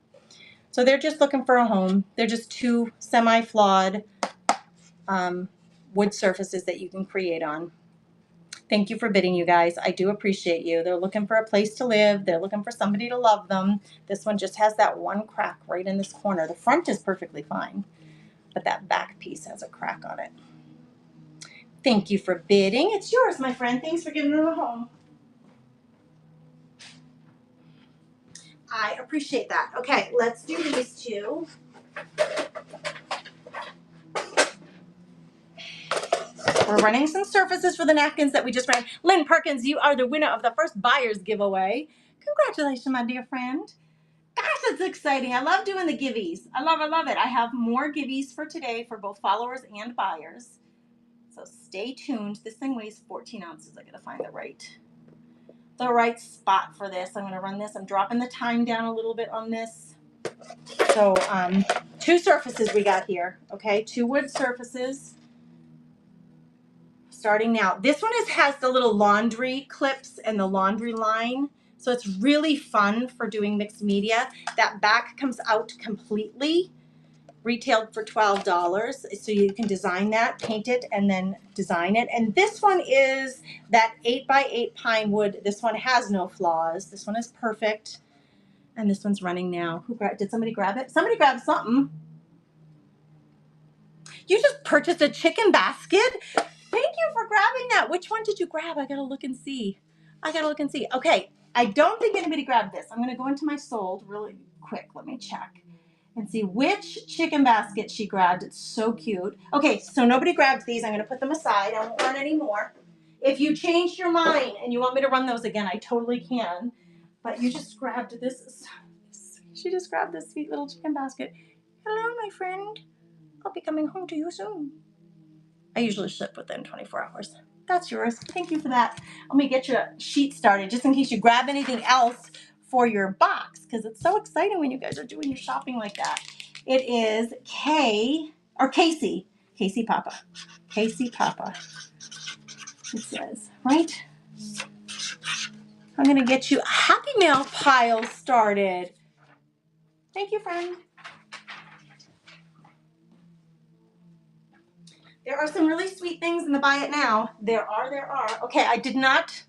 So they're just looking for a home. They're just 2 semi-flawed wood surfaces that you can create on. Thank you for bidding, you guys. I do appreciate you. They're looking for a place to live. They're looking for somebody to love them. This one just has that one crack right in this corner. The front is perfectly fine, but that back piece has a crack on it. Thank you for bidding. It's yours, my friend. Thanks for giving them a home. I appreciate that. Okay, let's do these 2. We're running some surfaces for the napkins that we just ran. Lynn Perkins, you are the winner of the first buyer's giveaway. Congratulations, my dear friend. Gosh, that's exciting. I love doing the giveaways. I love it. I have more giveaways for today for both followers and buyers. So stay tuned. This thing weighs 14 ounces. I got to find the right spot for this. I'm going to run this. I'm dropping the time down a little bit on this. So 2 surfaces we got here. Okay, 2 wood surfaces. Starting now. This one has the little laundry clips and the laundry line. So it's really fun for doing mixed media. That back comes out completely, retailed for $12. So you can design that, paint it, and then design it. And this one is that 8x8 pine wood. This one has no flaws. This one is perfect. And this one's running now. Did somebody grab it? Somebody grabbed something. You just purchased a chicken basket? Thank you for grabbing that. Which one did you grab? I gotta look and see. Okay, I don't think anybody grabbed this. I'm gonna go into my sold really quick. Let me check and see which chicken basket she grabbed. It's so cute. Okay, so nobody grabbed these. I'm gonna put them aside. I won't run any more. If you changed your mind and you want me to run those again, I totally can. But you just grabbed this. She just grabbed this sweet little chicken basket. Hello, my friend. I'll be coming home to you soon. I usually ship within 24 hours. That's yours. Thank you for that. Let me get your sheet started just in case you grab anything else for your box because it's so exciting when you guys are doing your shopping like that. It is Casey Papa. Casey Papa. It says, right? I'm going to get you a Happy Mail pile started. Thank you, friend. There are some really sweet things in the buy it now. There are. Okay, I did not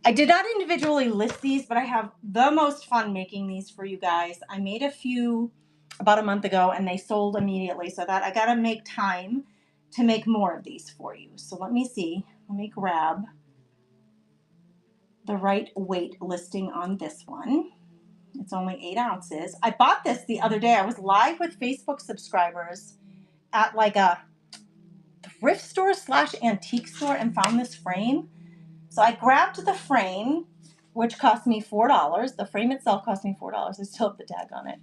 individually list these, but I have the most fun making these for you guys. I made a few about a month ago and they sold immediately, so that I gotta make time to make more of these for you. So let me see. Let me grab the right weight listing on this one. It's only 8 ounces. I bought this the other day. I was live with Facebook subscribers at like a thrift store / antique store and found this frame. So I grabbed the frame, which cost me $4. The frame itself cost me $4. I still have the tag on it.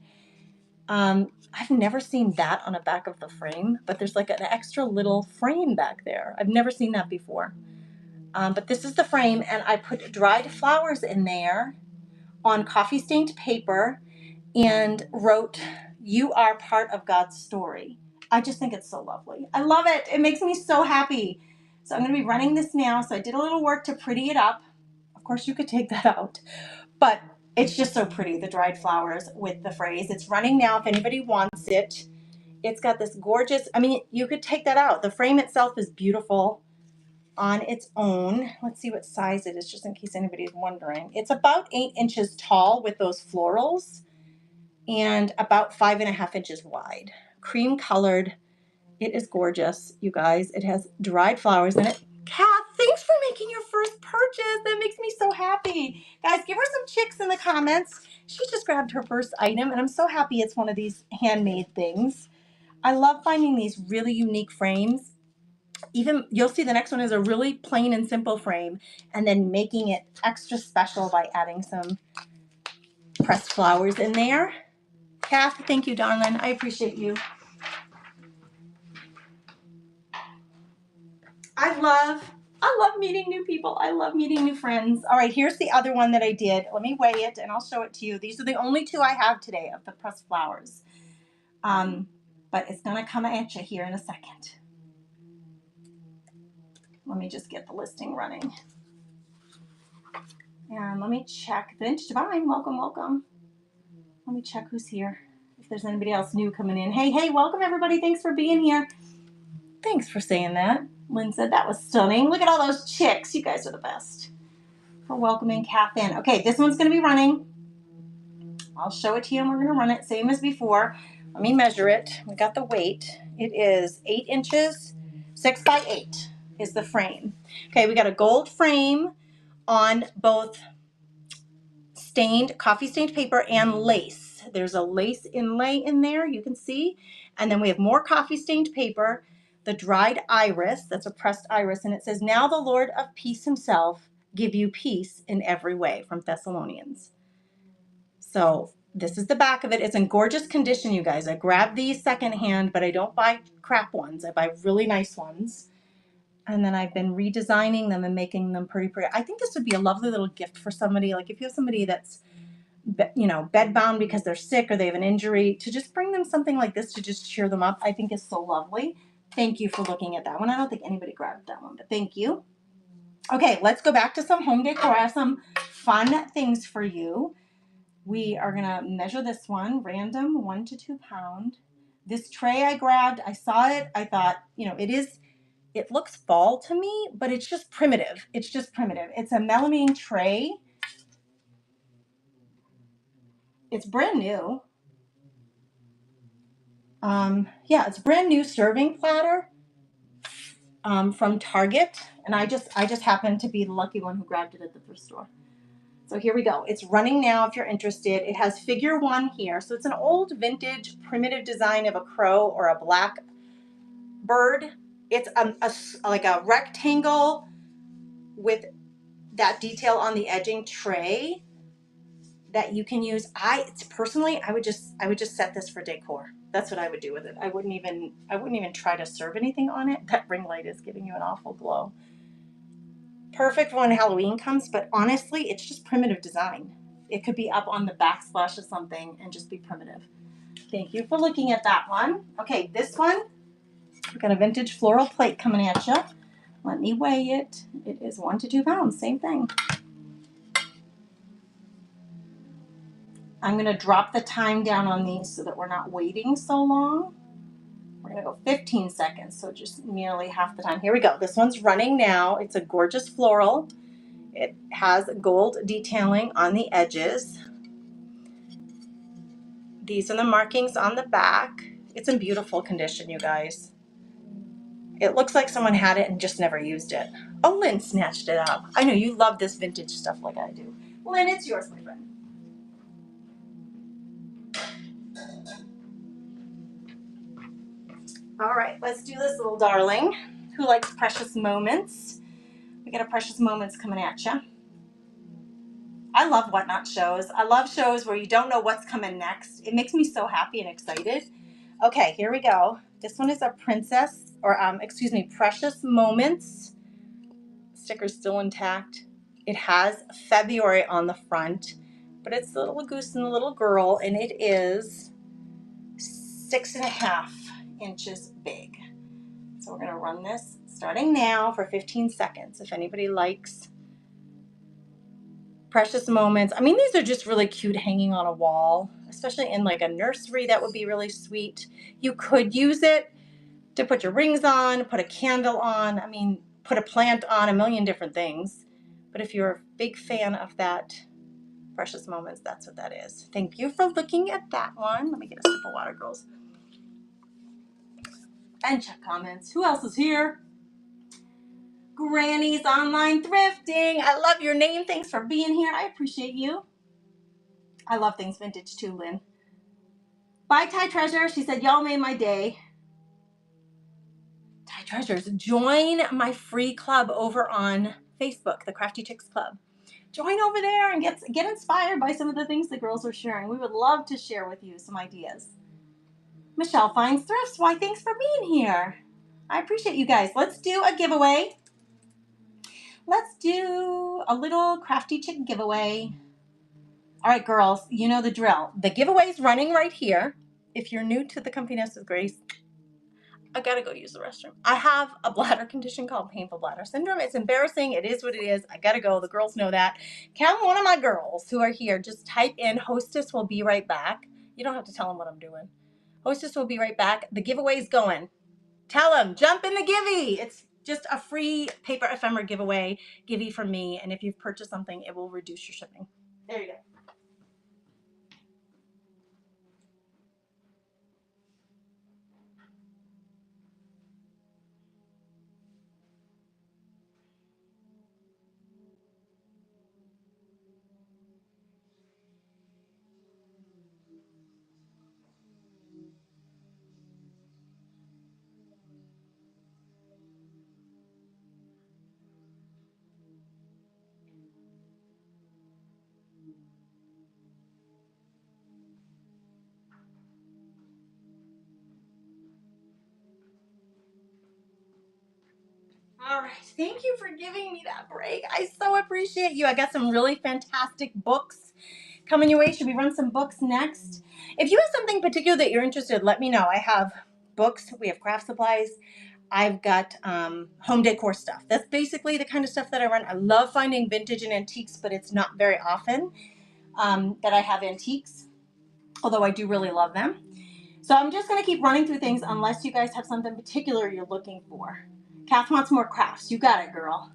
I've never seen that on the back of the frame, but there's like an extra little frame back there. I've never seen that before. But this is the frame, and I put dried flowers in there on coffee stained paper and wrote, "You are part of God's story." I just think it's so lovely. I love it. It makes me so happy. So I'm going to be running this now. So I did a little work to pretty it up. Of course, you could take that out, but it's just so pretty, the dried flowers with the phrase. It's running now if anybody wants it. It's got this gorgeous, I mean, you could take that out. The frame itself is beautiful on its own. Let's see what size it is, just in case anybody's wondering. It's about 8 inches tall with those florals and about 5.5 inches wide. Cream colored. It is gorgeous, you guys. It has dried flowers in it. Kath, thanks for making your first purchase. That makes me so happy. Guys, give her some chicks in the comments. She just grabbed her first item, and I'm so happy it's one of these handmade things. I love finding these really unique frames. Even you'll see the next one is a really plain and simple frame, and then making it extra special by adding some pressed flowers in there. Kath, thank you, darling. I appreciate you. I love meeting new people. I love meeting new friends. All right, here's the other one that I did. Let me weigh it and I'll show it to you. These are the only 2 I have today of the pressed flowers. But it's gonna come at you here in a second. Let me just get the listing running. And let me check. Vintage Divine, welcome, welcome. Let me check who's here. If there's anybody else new coming in. Hey, welcome everybody. Thanks for being here. Thanks for saying that. Lynn said that was stunning. Look at all those chicks. You guys are the best. For welcoming Kath in. Okay, this one's going to be running. I'll show it to you and we're going to run it same as before. Let me measure it. We got the weight. It is 8 inches, 6 by 8 is the frame. Okay, we got a gold frame on both coffee stained paper and lace. There's a lace inlay in there, you can see. And then we have more coffee stained paper, the dried iris, that's a pressed iris, and it says, "Now the Lord of peace himself give you peace in every way," from Thessalonians. So this is the back of it. It's in gorgeous condition, you guys. I grabbed these secondhand, but I don't buy crap ones. I buy really nice ones. And then I've been redesigning them and making them pretty. I think this would be a lovely little gift for somebody. Like if you have somebody that's, bedbound because they're sick or they have an injury, to just bring them something like this to just cheer them up, I think is so lovely. Thank you for looking at that one. I don't think anybody grabbed that one, but thank you. Okay, let's go back to some home decor. I have some fun things for you. We are gonna measure this one, random 1 to 2 pound. This tray I grabbed, I saw it, I thought, it looks fall to me, but it's just primitive. It's a melamine tray. It's brand new. It's brand new serving platter from Target, and I just happened to be the lucky one who grabbed it at the thrift store. So here we go. It's running now if you're interested. It has figure 1 here. So it's an old vintage primitive design of a crow or a black bird. It's like a rectangle with that detail on the edging tray that you can use. Personally, I would just set this for decor. That's what I would do with it. I wouldn't even try to serve anything on it. That ring light is giving you an awful glow. Perfect when Halloween comes, but honestly, it's just primitive design. It could be up on the backsplash of something and just be primitive. Thank you for looking at that one. Okay, this one, we've got a vintage floral plate coming at you. Let me weigh it. It is 1 to 2 pounds, same thing. I'm going to drop the time down on these so that we're not waiting so long. We're I'm gonna go 15 seconds, so just nearly half the time. Here we go. This one's running now. It's a gorgeous floral. It has gold detailing on the edges. These are the markings on the back. It's in beautiful condition, you guys. It looks like someone had it and just never used it. Oh, Lynn snatched it up. I know you love this vintage stuff like I do. Lynn, it's yours, my friend. All right, let's do this little darling. Who likes precious moments? We got a precious moments coming at you. I love whatnot shows. I love shows where you don't know what's coming next. It makes me so happy and excited. Okay, here we go. This one is a princess, or excuse me, precious moments. Sticker's still intact. It has February on the front, but it's the little goose and the little girl, and it is 6.5 inches big. So we're gonna run this starting now for 15 seconds. If anybody likes precious moments. I mean, these are just really cute hanging on a wall, especially in like a nursery. That would be really sweet. You could use it to put your rings on, put a candle on. I mean, put a plant on, a million different things. But if you're a big fan of that precious moments, that's what that is. Thank you for looking at that one. Let me get a sip of water, girls. And check comments. Who else is here? Granny's Online Thrifting. I love your name. Thanks for being here. I appreciate you. I love things vintage too, Lynn. Bye, Ty Treasure. She said, y'all made my day. Ty Treasures, join my free club over on Facebook, the Crafty Chicks Club. Join over there and get inspired by some of the things the girls are sharing. We would love to share with you some ideas. Michelle Finds Thrifts. Why, thanks for being here. I appreciate you guys. Let's do a giveaway. Let's do a little Crafty Chick giveaway. All right, girls, you know the drill. The giveaway's running right here. If you're new to the Comfy Nest with Grace, I gotta go use the restroom. I have a bladder condition called painful bladder syndrome. It's embarrassing. It is what it is. I gotta go. The girls know that. Count one of my girls who are here. Just type in hostess will be right back. You don't have to tell them what I'm doing. Hostess will be right back. The giveaway's going. Tell them, jump in the givey. It's just a free paper ephemera giveaway, givey from me. And if you've purchased something, it will reduce your shipping. There you go. All right, thank you for giving me that break. I so appreciate you. I got some really fantastic books coming your way. Should we run some books next? If you have something particular that you're interested, let me know. I have books. We have craft supplies. I've got home decor stuff. That's basically the kind of stuff that I run. I love finding vintage and antiques, but it's not very often that I have antiques, although I do really love them. So I'm just going to keep running through things unless you guys have something particular you're looking for. Kath wants more crafts. You got it, girl.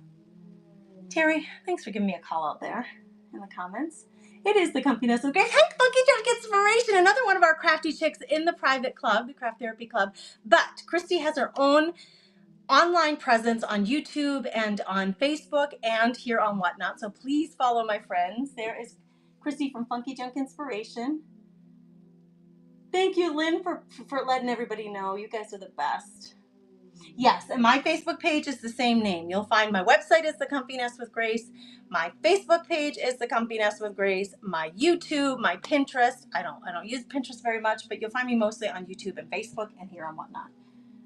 Terry, thanks for giving me a call out there in the comments. It is the Comfy Nest with Grace. Hey, Funky Jack Inspiration, another one of our crafty chicks in the private club, the Craft Therapy Club. But Christy has her own online presence on YouTube and on Facebook and here on Whatnot. So please follow my friends. There is Christy from Funky Junk Inspiration. Thank you, Lynn, for letting everybody know. You guys are the best. Yes, and my Facebook page is the same name. You'll find my website is The Comfy Nest with Grace. My Facebook page is The Comfy Nest with Grace. My YouTube, my Pinterest. I don't use Pinterest very much, but you'll find me mostly on YouTube and Facebook and here on Whatnot.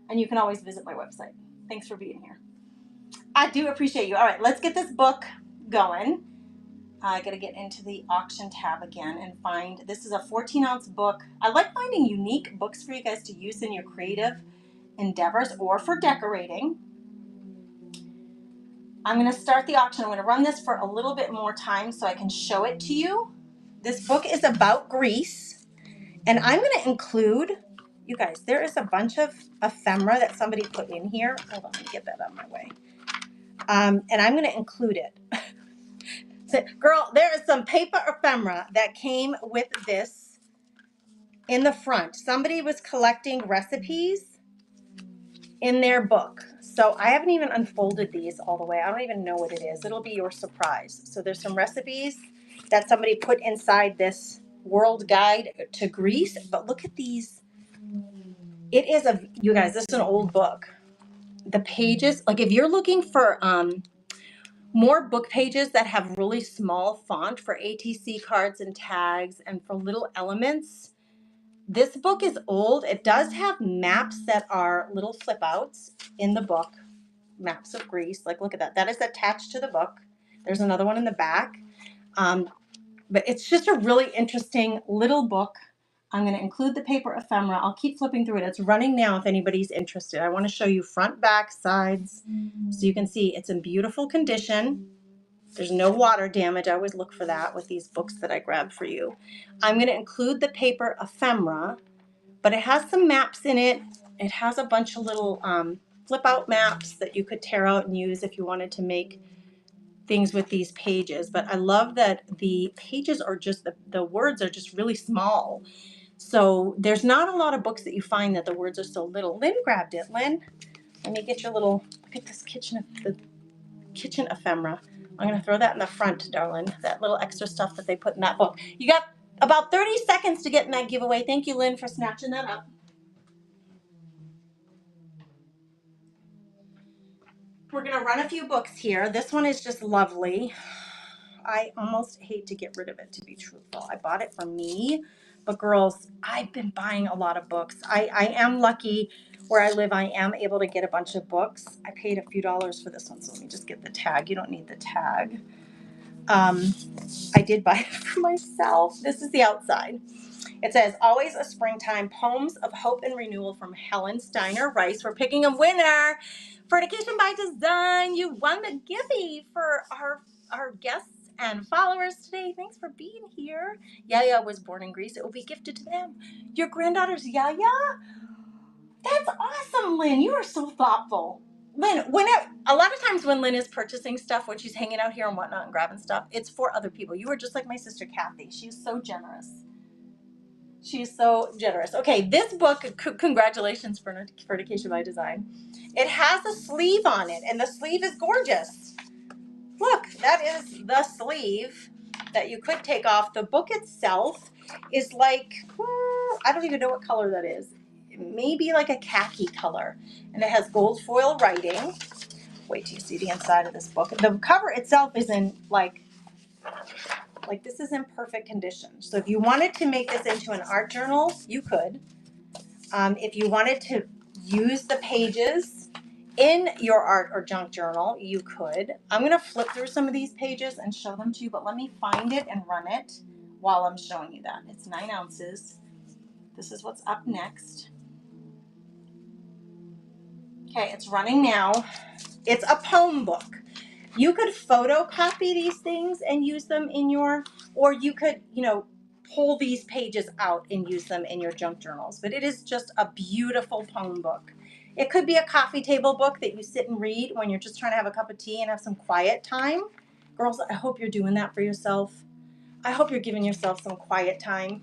And you can always visit my website. Thanks for being here. I do appreciate you. All right, let's get this book going. I got to get into the auction tab again and find, this is a 14-ounce book. I like finding unique books for you guys to use in your creative endeavors or for decorating. I'm going to start the auction. I'm going to run this for a little bit more time so I can show it to you. This book is about Greece, and I'm going to include You guys, there is a bunch of ephemera that somebody put in here. Hold on, let me get that out of my way. And I'm going to include it. So, girl, there is some paper ephemera that came with this in the front. Somebody was collecting recipes in their book. So I haven't even unfolded these all the way. I don't even know what it is. It'll be your surprise. So there's some recipes that somebody put inside this World Guide to Greece. But look at these. It is you guys, this is an old book. The pages, like if you're looking for more book pages that have really small font for ATC cards and tags and for little elements, this book is old. It does have maps that are little flip outs in the book, maps of Greece. Like, look at that. That is attached to the book. There's another one in the back. But it's just a really interesting little book. I'm going to include the paper ephemera. I'll keep flipping through it. It's running now if anybody's interested. I want to show you front, back, sides, so you can see it's in beautiful condition. There's no water damage. I always look for that with these books that I grabbed for you. I'm going to include the paper ephemera, but it has some maps in it. It has a bunch of little flip out maps that you could tear out and use if you wanted to make things with these pages. But I love that the pages are just, the words are just really small. So there's not a lot of books that you find that the words are so little. Lynn grabbed it. Lynn, let me get your little, look at this the kitchen ephemera. I'm going to throw that in the front, darling. That little extra stuff that they put in that book. You got about 30 seconds to get in that giveaway. Thank you, Lynn, for snatching that up. We're going to run a few books here. This one is just lovely. I almost hate to get rid of it, to be truthful. I bought it for me. But girls, I've been buying a lot of books. I am lucky where I live. I am able to get a bunch of books. I paid a few dollars for this one, so let me just get the tag. You don't need the tag. I did buy it for myself. This is the outside. It says, always a springtime, poems of hope and renewal from Helen Steiner Rice. We're picking a winner for Education by Design. You won the giffy for our guests and followers today. Thanks for being here. Yaya was born in Greece. It will be gifted to them. Your granddaughter's Yaya? That's awesome, Lynn. You are so thoughtful. Lynn, a lot of times when Lynn is purchasing stuff, when she's hanging out here and whatnot and grabbing stuff, it's for other people. You are just like my sister Kathy. She's so generous. She's so generous. Okay, this book, congratulations for Education by Design. It has a sleeve on it, and the sleeve is gorgeous. Look, that is the sleeve that you could take off. The book itself is like, I don't even know what color that is. Maybe like a khaki color. And it has gold foil writing. Wait till you see the inside of this book. The cover itself is in like this is in perfect condition. So if you wanted to make this into an art journal, you could. If you wanted to use the pages in your art or junk journal, you could. I'm going to flip through some of these pages and show them to you, but let me find it and run it while I'm showing you that. It's 9 ounces. This is what's up next. Okay, it's running now. It's a poem book. You could photocopy these things and use them in your, or you could, pull these pages out and use them in your junk journals. But it is just a beautiful poem book. It could be a coffee table book that you sit and read when you're just trying to have a cup of tea and have some quiet time. Girls, I hope you're doing that for yourself. I hope you're giving yourself some quiet time.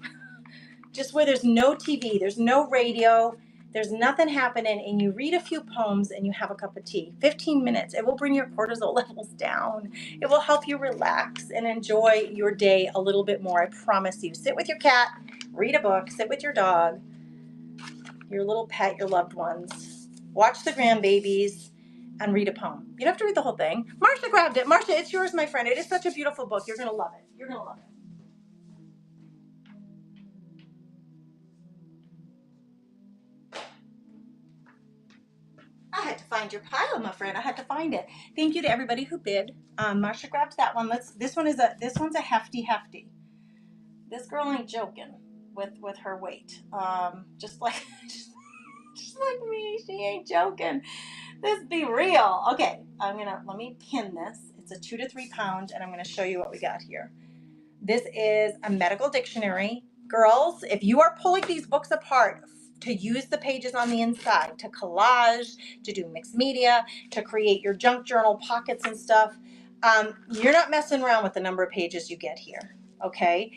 Just where there's no TV, there's no radio, there's nothing happening, and you read a few poems and you have a cup of tea. 15 minutes. It will bring your cortisol levels down. It will help you relax and enjoy your day a little bit more. I promise you. Sit with your cat, read a book, sit with your dog, your little pet, your loved ones. Watch the grandbabies and read a poem. You don't have to read the whole thing. Marcia grabbed it. Marcia, it's yours, my friend. It is such a beautiful book. You're going to love it. You're going to love it. I had to find your pile, my friend. I had to find it. Thank you to everybody who bid. Marsha grabs that one. This one's a hefty. This girl ain't joking with her weight. Just like me, she ain't joking. This be real. Okay, let me pin this. It's a 2 to 3 pound, and I'm gonna show you what we got here. This is a medical dictionary. Girls, if you are pulling these books apart, to use the pages on the inside, to collage, to do mixed media, to create your junk journal pockets and stuff. You're not messing around with the number of pages you get here, okay?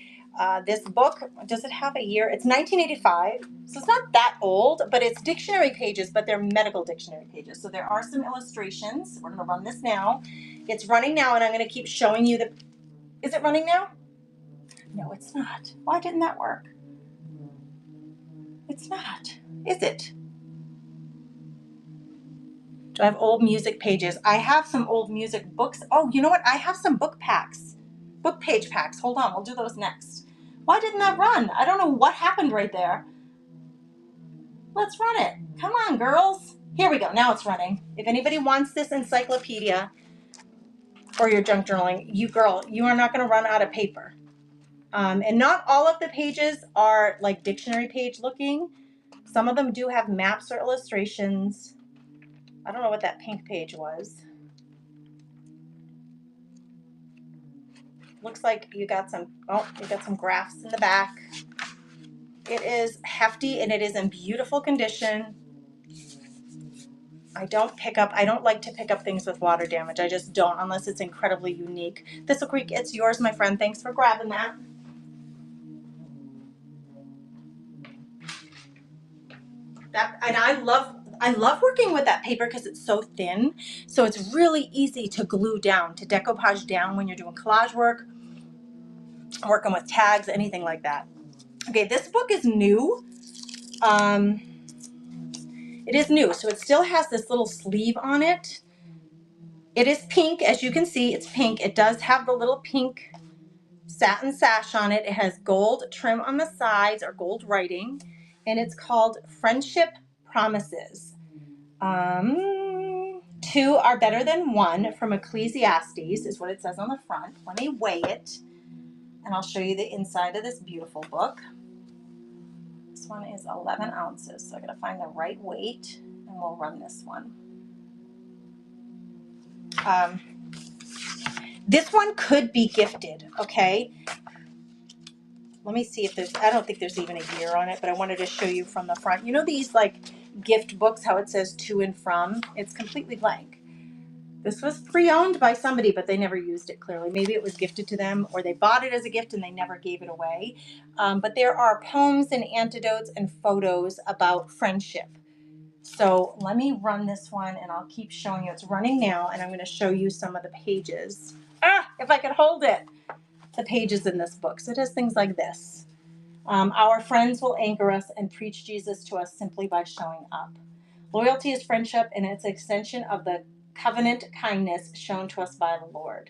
This book, does it have a year? It's 1985, so it's not that old, but it's dictionary pages, but they're medical dictionary pages. So there are some illustrations. We're going to run this now. It's running now, and I'm going to keep showing you the... Is it running now? No, it's not. Why didn't that work? It's not, is it? Do I have old music pages? I have some old music books. Oh, you know what? I have some book packs, book page packs. Hold on, we'll do those next. Why didn't that run? I don't know what happened right there. Let's run it. Come on, girls. Here we go. Now it's running. If anybody wants this encyclopedia or your junk journaling, you are not going to run out of paper. And not all of the pages are like dictionary page looking. Some of them do have maps or illustrations. I don't know what that pink page was. Looks like you got some graphs in the back. It is hefty and it is in beautiful condition. I don't like to pick up things with water damage. I just don't, unless it's incredibly unique. Thistle Creek, it's yours, my friend. Thanks for grabbing that. And I love working with that paper because it's so thin. So it's really easy to glue down, to decoupage down when you're doing collage work, working with tags, anything like that. Okay, this book is new. It is new, so it still has this little sleeve on it. It is pink, as you can see, it's pink. It does have the little pink satin sash on it. It has gold trim on the sides, or gold writing, and it's called Friendship Promises. Two are better than one, from Ecclesiastes is what it says on the front. Let me weigh it, and I'll show you the inside of this beautiful book. This one is 11 ounces, so I gotta find the right weight, and we'll run this one. This one could be gifted, okay? Let me see if there's, I don't think there's even a year on it, but I wanted to show you from the front. You know these like gift books, how it says to and from? It's completely blank. This was pre-owned by somebody, but they never used it clearly. Maybe it was gifted to them, or they bought it as a gift and they never gave it away. But there are poems and anecdotes and photos about friendship. So let me run this one and I'll keep showing you. It's running now, and I'm going to show you some of the pages. If I could hold it. The pages in this book. So it has things like this. Our friends will anchor us and preach Jesus to us simply by showing up. Loyalty is friendship, and it's an extension of the covenant kindness shown to us by the Lord.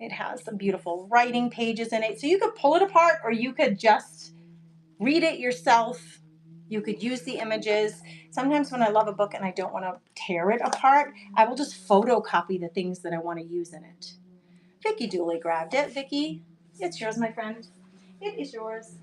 It has some beautiful writing pages in it. So you could pull it apart, or you could just read it yourself. You could use the images. Sometimes when I love a book and I don't want to tear it apart, I will just photocopy the things that I want to use in it. Vicki Dooley grabbed it. Vicki, it's yours, my friend. It is yours.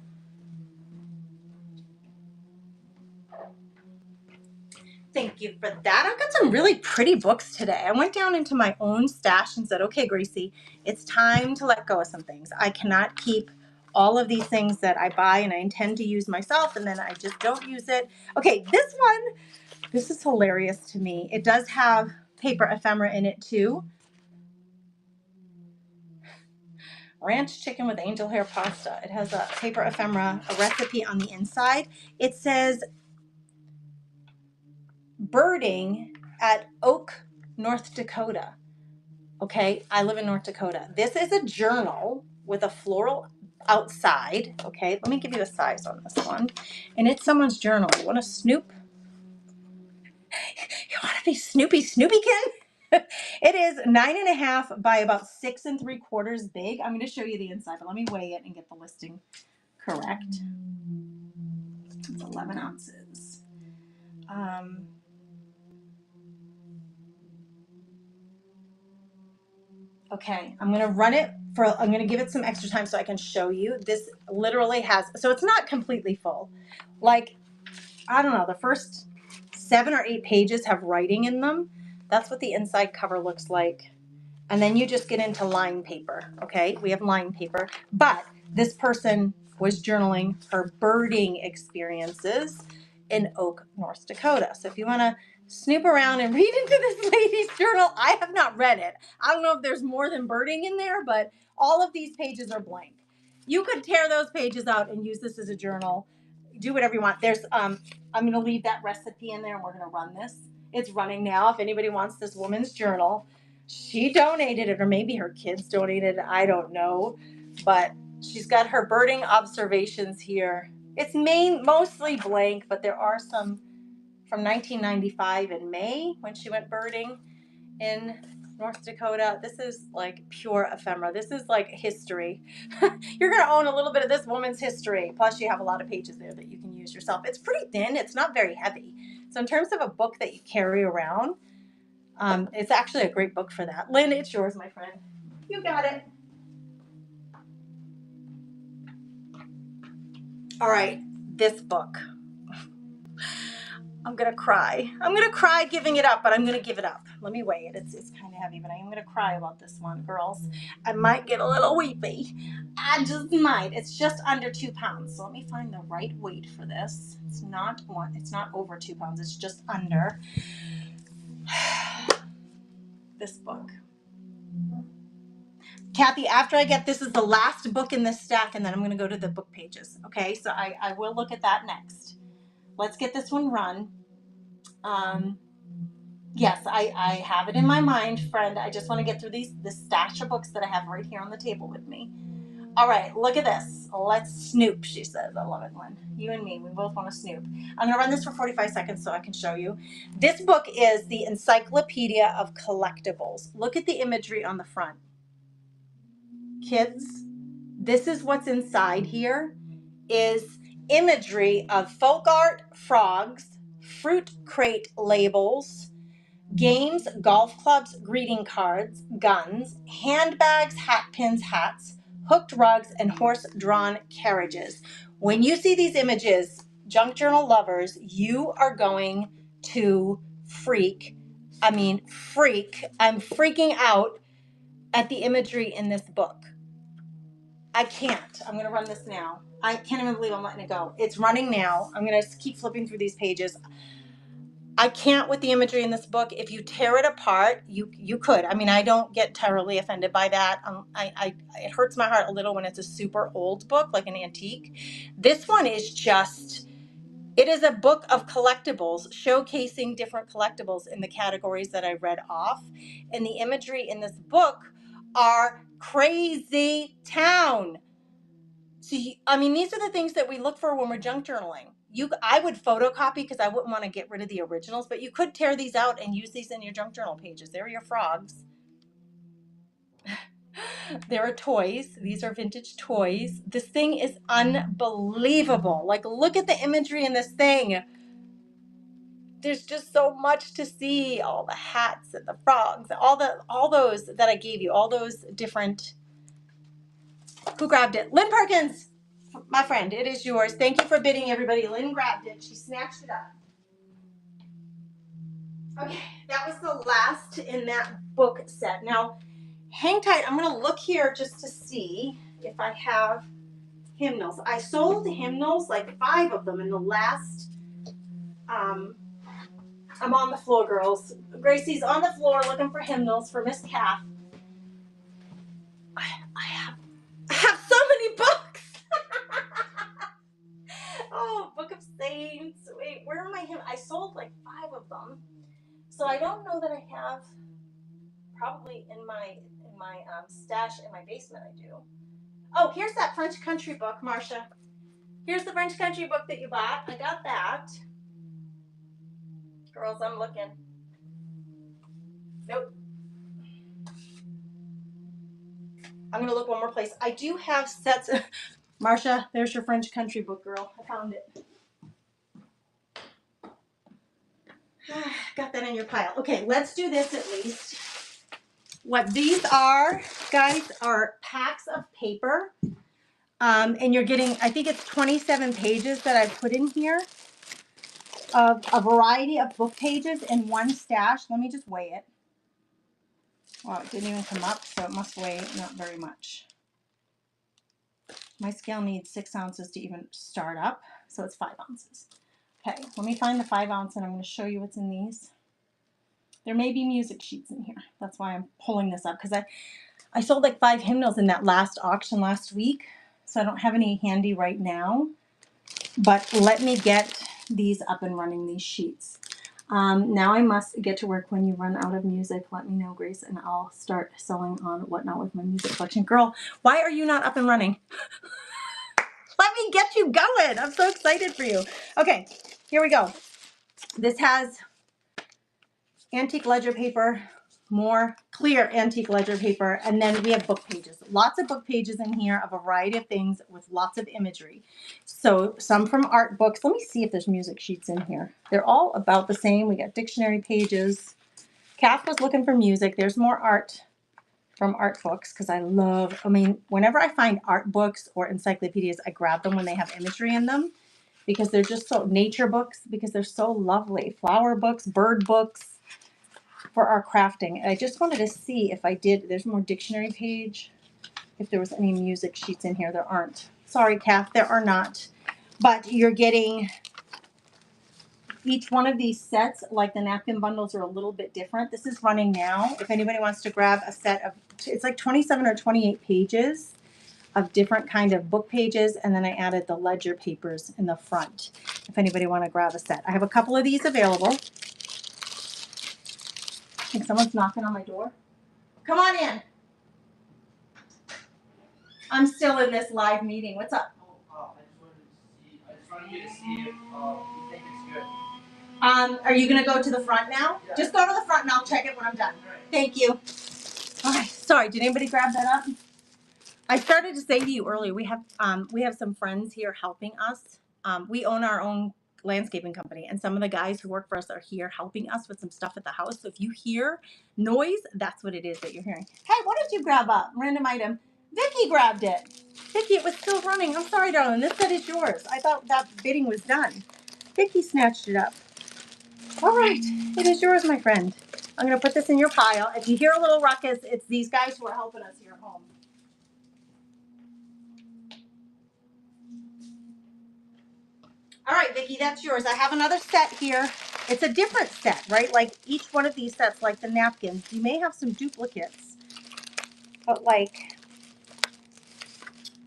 Thank you for that. I've got some really pretty books today. I went down into my own stash and said, okay, Gracie, it's time to let go of some things. I cannot keep all of these things that I buy and I intend to use myself, and then I just don't use it. Okay, this one, this is hilarious to me. It does have paper ephemera in it too. Ranch chicken with angel hair pasta. It has a paper ephemera, a recipe on the inside. It says birding at Oak, North Dakota. Okay, I live in North Dakota. This is a journal with a floral outside. Okay, let me give you a size on this one. And it's someone's journal. You want to snoop? You want to be Snoopy Snoopykin? It is 9.5 by about 6 3/4 big. I'm going to show you the inside, but let me weigh it and get the listing correct. It's 11 ounces. Okay, I'm going to give it some extra time so I can show you. This literally has, so it's not completely full. Like, I don't know, the first 7 or 8 pages have writing in them. That's what the inside cover looks like. And then you just get into line paper, okay? We have line paper. But this person was journaling her birding experiences in Oak, North Dakota. So if you want to snoop around and read into this lady's journal, I have not read it. I don't know if there's more than birding in there, but all of these pages are blank. You could tear those pages out and use this as a journal. Do whatever you want. There's I'm going to leave that recipe in there and we're going to run this. It's running now. If anybody wants this woman's journal, she donated it, or maybe her kids donated it. I don't know, but she's got her birding observations here. It's mostly blank, but there are some from 1995 in May when she went birding in North Dakota. This is like pure ephemera. This is like history. You're going to own a little bit of this woman's history. Plus, you have a lot of pages there that you can use yourself. It's pretty thin. It's not very heavy. So in terms of a book that you carry around, it's actually a great book for that. Lynn, it's yours, my friend. You got it. All right, this book. I'm going to cry. I'm going to cry giving it up, but I'm going to give it up. Let me weigh it. It's kind of heavy, but I am going to cry about this one, girls. I might get a little weepy. I just might. It's just under 2 pounds. So let me find the right weight for this. It's not over 2 pounds. It's just under. This book. Kathy, after I get this is the last book in this stack, and then I'm going to go to the book pages. Okay, so I will look at that next. Let's get this one run. Yes, I have it in my mind, friend. I just want to get through this stash of books that I have right here on the table with me. All right, look at this. Let's snoop, she says. I love it, Lynn. You and me, we both want to snoop. I'm going to run this for 45 seconds so I can show you. This book is the Encyclopedia of Collectibles. Look at the imagery on the front. Kids, this is what's inside here, is imagery of folk art, frogs, fruit crate labels, games, golf clubs, greeting cards, guns, handbags, hat pins, hats, hooked rugs, and horse-drawn carriages. When you see these images, junk journal lovers, you are going to freak. I'm freaking out at the imagery in this book. I can't. I'm going to run this now. I can't even believe I'm letting it go. It's running now. I'm going to keep flipping through these pages. I can't with the imagery in this book. If you tear it apart, you could. I mean, I don't get terribly offended by that. It hurts my heart a little when it's a super old book, like an antique. This one is just, it is a book of collectibles, showcasing different collectibles in the categories that I read off. And the imagery in this book are crazy town. So, these are the things that we look for when we're junk journaling. I would photocopy because I wouldn't want to get rid of the originals, but you could tear these out and use these in your junk journal pages. There are your frogs. There are toys. These are vintage toys. This thing is unbelievable. Like, look at the imagery in this thing. There's just so much to see. All the hats and the frogs, all those that I gave you, all those different. Who grabbed it? Lynn Perkins. My friend, it is yours. Thank you for bidding, everybody. Lynn grabbed it. She snatched it up. Okay, that was the last in that book set. Now, hang tight. I'm going to look here just to see if I have hymnals. I sold hymnals, like 5 of them in the last. I'm on the floor, girls. Gracie's on the floor looking for hymnals for Miss Kath. I have so many books. Oh, Book of Saints. Wait, where are my hymns? I sold like 5 of them. So I don't know that I have, probably in my stash in my basement I do. Oh, here's that French country book, Marcia. Here's the French country book that you bought. I got that. Girls, I'm looking. Nope. I'm going to look one more place. I do have sets. Marcia, there's your French country book, girl. I found it. Got that in your pile. Okay, let's do this at least. What these are, guys, are packs of paper. And you're getting, I think it's 27 pages that I put in here of a variety of book pages in one stash. Let me just weigh it. Well, it didn't even come up, so it must weigh not very much. My scale needs 6 ounces to even start up, so it's 5 ounces. Okay, let me find the 5 ounce and I'm going to show you what's in these. There may be music sheets in here. That's why I'm pulling this up, because I sold like 5 hymnals in that last auction last week, so I don't have any handy right now. But let me get these up and running, these sheets. Now I must get to work. When you run out of music, let me know, Grace, and I'll start selling on Whatnot with my music collection. Girl, why are you not up and running? Let me get you going. I'm so excited for you. Okay, here we go. This has antique ledger paper, more clear antique ledger paper, and then we have book pages. Lots of book pages in here, a variety of things with lots of imagery. So some from art books. Let me see if there's music sheets in here. They're all about the same. We got dictionary pages. Kath was looking for music. There's more art from art books, because I mean, whenever I find art books or encyclopedias, I grab them when they have imagery in them, because they're just so, nature books, because they're so lovely. Flower books, bird books, for our crafting. I just wanted to see if there's more dictionary page, if there was any music sheets in here. There aren't. Sorry, Kath, there are not. But you're getting each one of these sets, like the napkin bundles are a little bit different. This is running now. If anybody wants to grab a set of, it's like 27 or 28 pages of different kind of book pages, and then I added the ledger papers in the front. If anybody want to grab a set, I have a couple of these available. I think someone's knocking on my door. Come on in. I'm still in this live meeting. What's up? I just wanted you to see if you think it's good. Are you gonna go to the front now? Yeah. Just go to the front and I'll check it when I'm done. Right. Thank you. Okay. Sorry. Did anybody grab that up? I started to say to you earlier, we have some friends here helping us. We own our own landscaping company, and some of the guys who work for us are here helping us with some stuff at the house. So if you hear noise, that's what it is that you're hearing. Hey, what did you grab up? Random item. Vicky grabbed it. Vicky, it was still running. I'm sorry, darling. This set is yours. I thought that bidding was done. Vicky snatched it up. All right. It is yours, my friend. I'm going to put this in your pile. If you hear a little ruckus, it's these guys who are helping us here at home. All right, Vicky, that's yours. I have another set here. It's a different set, right? Like each one of these sets, like the napkins, you may have some duplicates, but like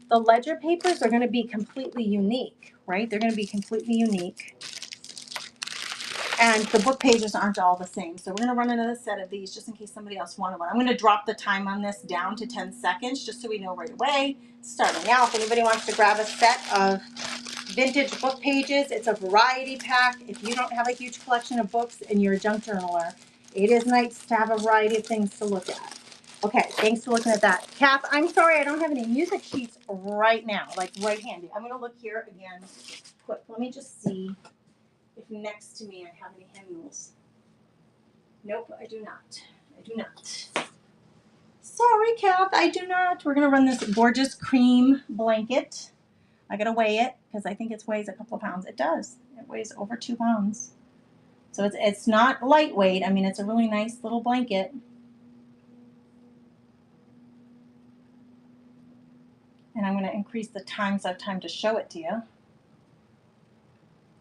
the ledger papers are going to be completely unique, right? They're going to be completely unique. And the book pages aren't all the same. So we're going to run another set of these just in case somebody else wanted one. I'm going to drop the time on this down to 10 seconds just so we know right away. Starting now, if anybody wants to grab a set of vintage book pages, it's a variety pack. If you don't have a huge collection of books and you're a junk journaler, it is nice to have a variety of things to look at. Okay, thanks for looking at that. Kath, I'm sorry I don't have any music sheets right now, like right handy. I'm going to look here again. Quick, let me just see if next to me I have any hymnals. Nope, I do not. I do not. Sorry, Kath, I do not. We're going to run this gorgeous cream blanket. I got to weigh it because I think it weighs a couple of pounds. It does. It weighs over 2 pounds. So it's not lightweight. I mean, it's a really nice little blanket. And I'm going to increase the time so I have time to show it to you.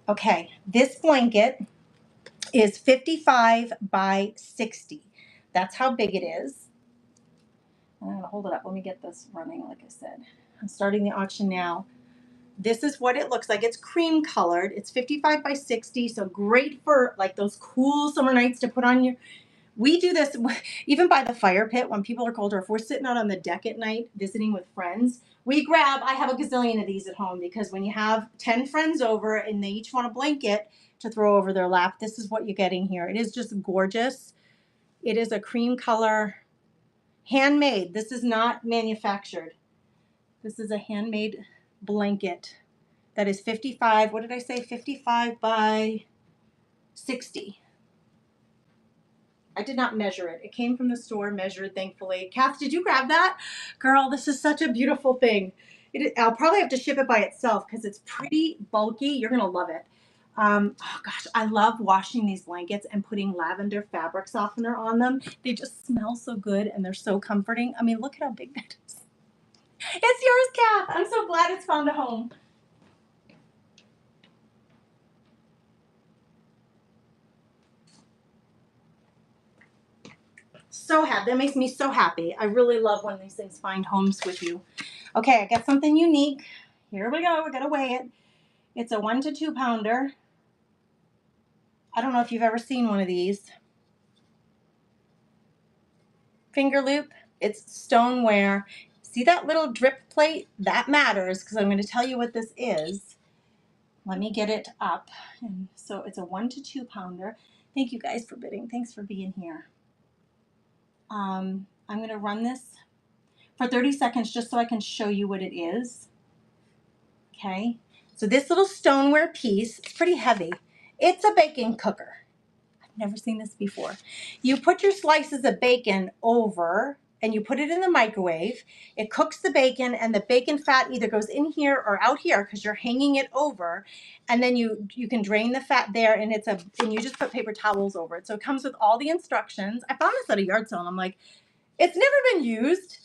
Okay, this blanket is 55 by 60. That's how big it is. I'm going to hold it up. Let me get this running, like I said. I'm starting the auction now. This is what it looks like. It's cream colored. It's 55 by 60, so great for like those cool summer nights to put on your... We do this even by the fire pit when people are cold, or if we're sitting out on the deck at night visiting with friends. I have a gazillion of these at home, because when you have 10 friends over and they each want a blanket to throw over their lap, this is what you're getting here. It is just gorgeous. It is a cream color, handmade. This is not manufactured. This is a handmade blanket that is 55, what did I say? 55 by 60. I did not measure it. It came from the store, measured, thankfully. Kath, did you grab that? Girl, this is such a beautiful thing. I'll probably have to ship it by itself because it's pretty bulky. You're going to love it. Oh gosh, I love washing these blankets and putting lavender fabric softener on them. They just smell so good and they're so comforting. I mean, look at how big that is. It's yours, Kath. I'm so glad it's found a home. So happy. That makes me so happy. I really love when these things find homes with you. Okay, I got something unique. Here we go. We're going to weigh it. It's a 1 to 2 pounder. I don't know if you've ever seen one of these. Finger loop. It's stoneware. See that little drip plate? That matters because I'm going to tell you what this is. Let me get it up. And so it's a 1 to 2 pounder. Thank you guys for bidding. Thanks for being here. I'm going to run this for 30 seconds just so I can show you what it is. Okay. So this little stoneware piece, it's pretty heavy. It's a bacon cooker. Never seen this before. You put your slices of bacon over and you put it in the microwave. It cooks the bacon and the bacon fat either goes in here or out here because you're hanging it over. And then you can drain the fat there and and you just put paper towels over it. So it comes with all the instructions. I found this at a yard sale and I'm like, it's never been used.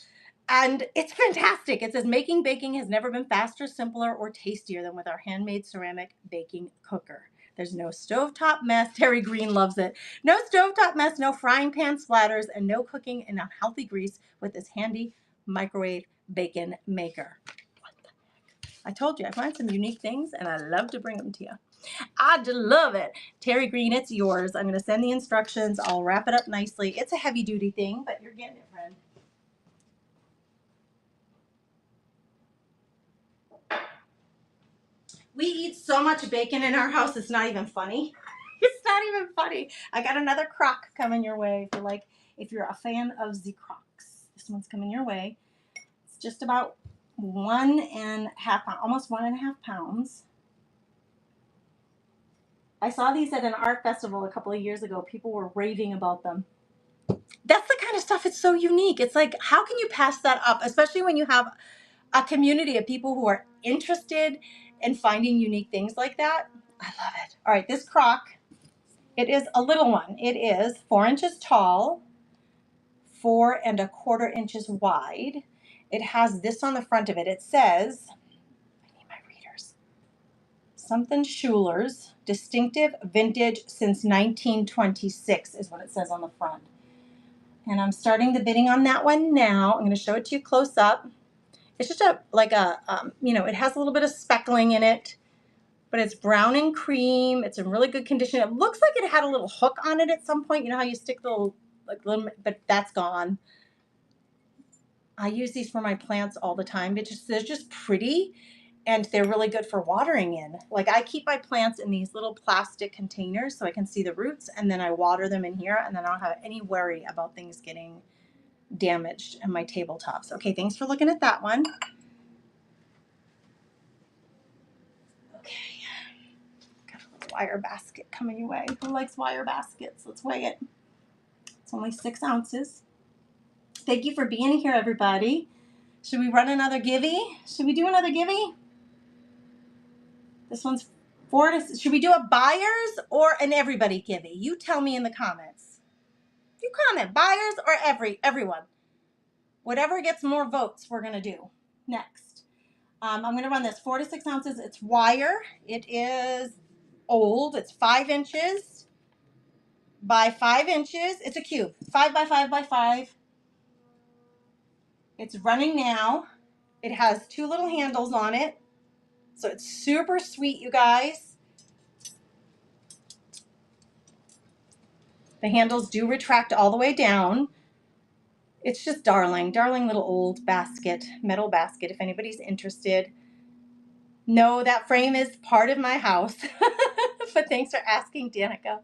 And it's fantastic. It says making baking has never been faster, simpler, or tastier than with our handmade ceramic baking cooker. There's no stovetop mess. Terry Green loves it. No stovetop mess, no frying pan splatters, and no cooking in unhealthy grease with this handy microwave bacon maker. What the heck? I told you, I find some unique things, and I love to bring them to you. I just love it. Terry Green, it's yours. I'm going to send the instructions. I'll wrap it up nicely. It's a heavy-duty thing, but you're getting it, friend. We eat so much bacon in our house, it's not even funny. It's not even funny. I got another crock coming your way if you're a fan of the crocks. This one's coming your way. It's just about 1.5, almost 1.5 pounds. I saw these at an art festival a couple of years ago. People were raving about them. That's the kind of stuff, it's so unique. It's like, how can you pass that up, especially when you have a community of people who are interested in finding unique things like that? I love it. All right, this crock, it is a little one. It is 4 inches tall, 4¼ inches wide. It has this on the front of it. It says, I need my readers, something Schuler's, distinctive vintage since 1926 is what it says on the front. And I'm starting the bidding on that one now. I'm going to show it to you close up. It's just it has a little bit of speckling in it, but it's brown and cream. It's in really good condition. It looks like it had a little hook on it at some point. You know how you stick but that's gone. I use these for my plants all the time. They're just pretty, and they're really good for watering in. Like, I keep my plants in these little plastic containers so I can see the roots, and then I water them in here, and then I don't have any worry about things getting damaged in my tabletops. Okay, thanks for looking at that one. Okay, got a little wire basket coming your way. Who likes wire baskets? Let's weigh it. It's only 6 ounces. Thank you for being here, everybody. Should we run another givey? Should we do another givey? This one's should we do a buyers or an everybody givey? You tell me in the comments. You comment, buyers or everyone. Whatever gets more votes, we're going to do next. I'm going to run this 4 to 6 ounces. It's wire. It is old. It's 5 inches by 5 inches. It's a cube. 5 by 5 by 5. It's running now. It has 2 little handles on it. So it's super sweet, you guys. The handles do retract all the way down. It's just darling little old basket, metal basket, if anybody's interested. No, that frame is part of my house. But thanks for asking, Danica.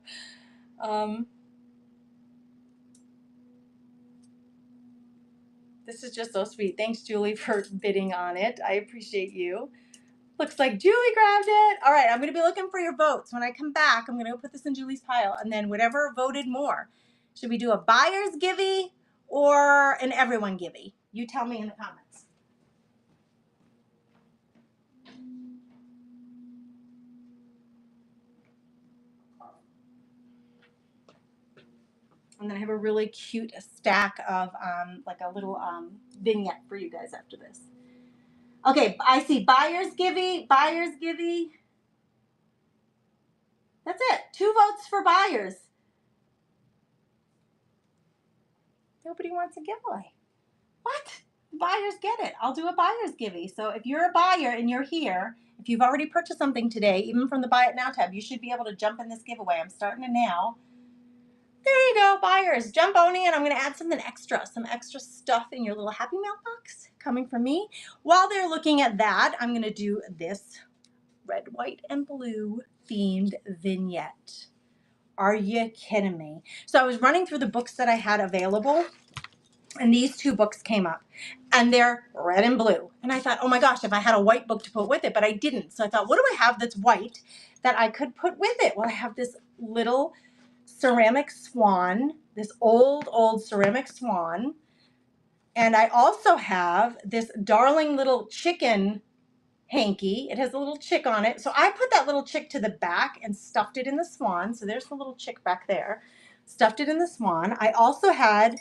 This is just so sweet. Thanks, Julie, for bidding on it. I appreciate you. Looks like Julie grabbed it. All right, I'm going to be looking for your votes. When I come back, I'm going to go put this in Julie's pile, and then whatever voted more. Should we do a buyer's givey or an everyone givey? You tell me in the comments. And then I have a really cute stack of like a little vignette for you guys after this. Okay, I see buyer's givey, buyer's givey. That's it. 2 votes for buyers. Nobody wants a giveaway. What? Buyers get it. I'll do a buyer's givey. So if you're a buyer and you're here, if you've already purchased something today, even from the Buy It Now tab, you should be able to jump in this giveaway. I'm starting it now. There you go, buyers. Jump on in. I'm going to add something extra, some extra stuff in your little Happy Mail box coming from me. While they're looking at that, I'm going to do this red, white, and blue themed vignette. Are you kidding me? So I was running through the books that I had available, and these 2 books came up, and they're red and blue. And I thought, oh my gosh, if I had a white book to put with it, but I didn't. So I thought, what do I have that's white that I could put with it? Well, I have this little ceramic swan, this old ceramic swan. And I also have this darling little chicken hanky. It has a little chick on it. So I put that little chick to the back and stuffed it in the swan. So there's the little chick back there. Stuffed it in the swan. I also had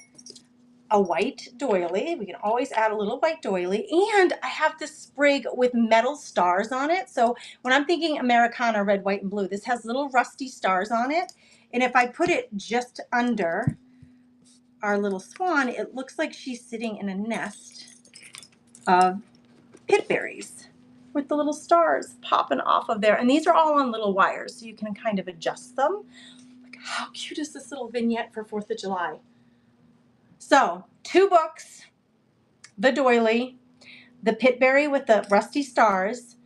a white doily. We can always add a little white doily. And I have this sprig with metal stars on it. So when I'm thinking Americana, red, white, and blue, this has little rusty stars on it. And if I put it just under our little swan, it looks like she's sitting in a nest of pit berries with the little stars popping off of there. And these are all on little wires, so you can kind of adjust them. Like, how cute is this little vignette for 4th of July? So 2 books, the doily, the pitberry with the rusty stars,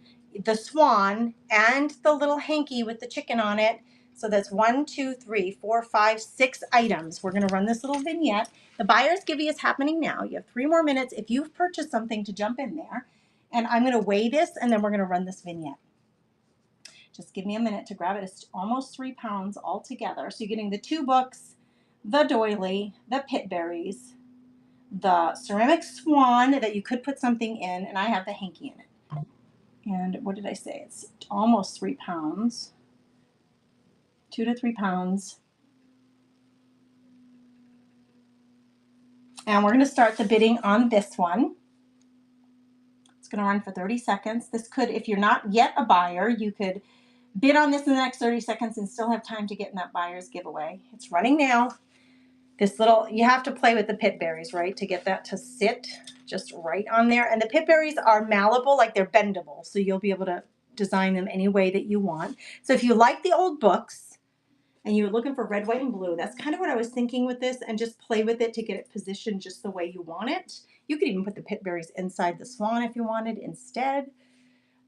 the swan, and the little hanky with the chicken on it. So that's 1, 2, 3, 4, 5, 6 items. We're going to run this little vignette. The buyer's givey is happening now. You have 3 more minutes if you've purchased something to jump in there. And I'm going to weigh this, and then we're going to run this vignette. Just give me a minute to grab it. It's almost 3 pounds altogether. So you're getting the 2 books, the doily, the pitberries, the ceramic swan that you could put something in, and I have the hanky in it. And what did I say? It's almost 3 pounds. 2 to 3 pounds. And we're going to start the bidding on this one. It's going to run for 30 seconds. This could, if you're not yet a buyer, you could bid on this in the next 30 seconds and still have time to get in that buyer's giveaway. It's running now. This little, you have to play with the pit berries, right, to get that to sit just right on there. And the pit berries are malleable, like they're bendable, so you'll be able to design them any way that you want. So if you like the old books and you're looking for red, white, and blue, that's kind of what I was thinking with this, and just play with it to get it positioned just the way you want it. You could even put the pit berries inside the swan if you wanted instead.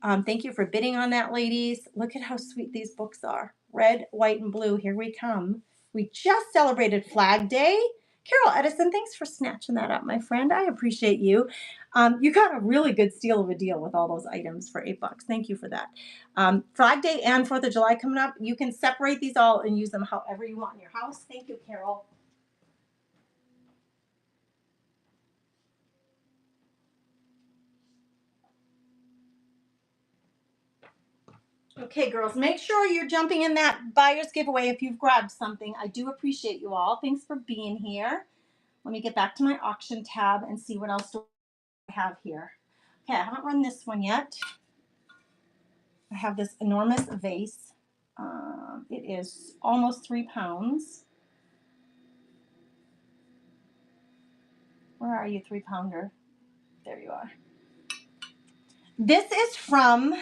Thank you for bidding on that, ladies. Look at how sweet these books are. Red, white, and blue. Here we come. We just celebrated Flag Day. Carol Edison, thanks for snatching that up, my friend. I appreciate you. You got a really good steal of a deal with all those items for $8. Thank you for that. Flag Day and 4th of July coming up. You can separate these all and use them however you want in your house. Thank you, Carol. Okay, girls, make sure you're jumping in that buyer's giveaway if you've grabbed something. I do appreciate you all. Thanks for being here. Let me get back to my auction tab and see what else do I have here. Okay, I haven't run this one yet. I have this enormous vase. It is almost 3 pounds. Where are you, 3-pounder? There you are. This is from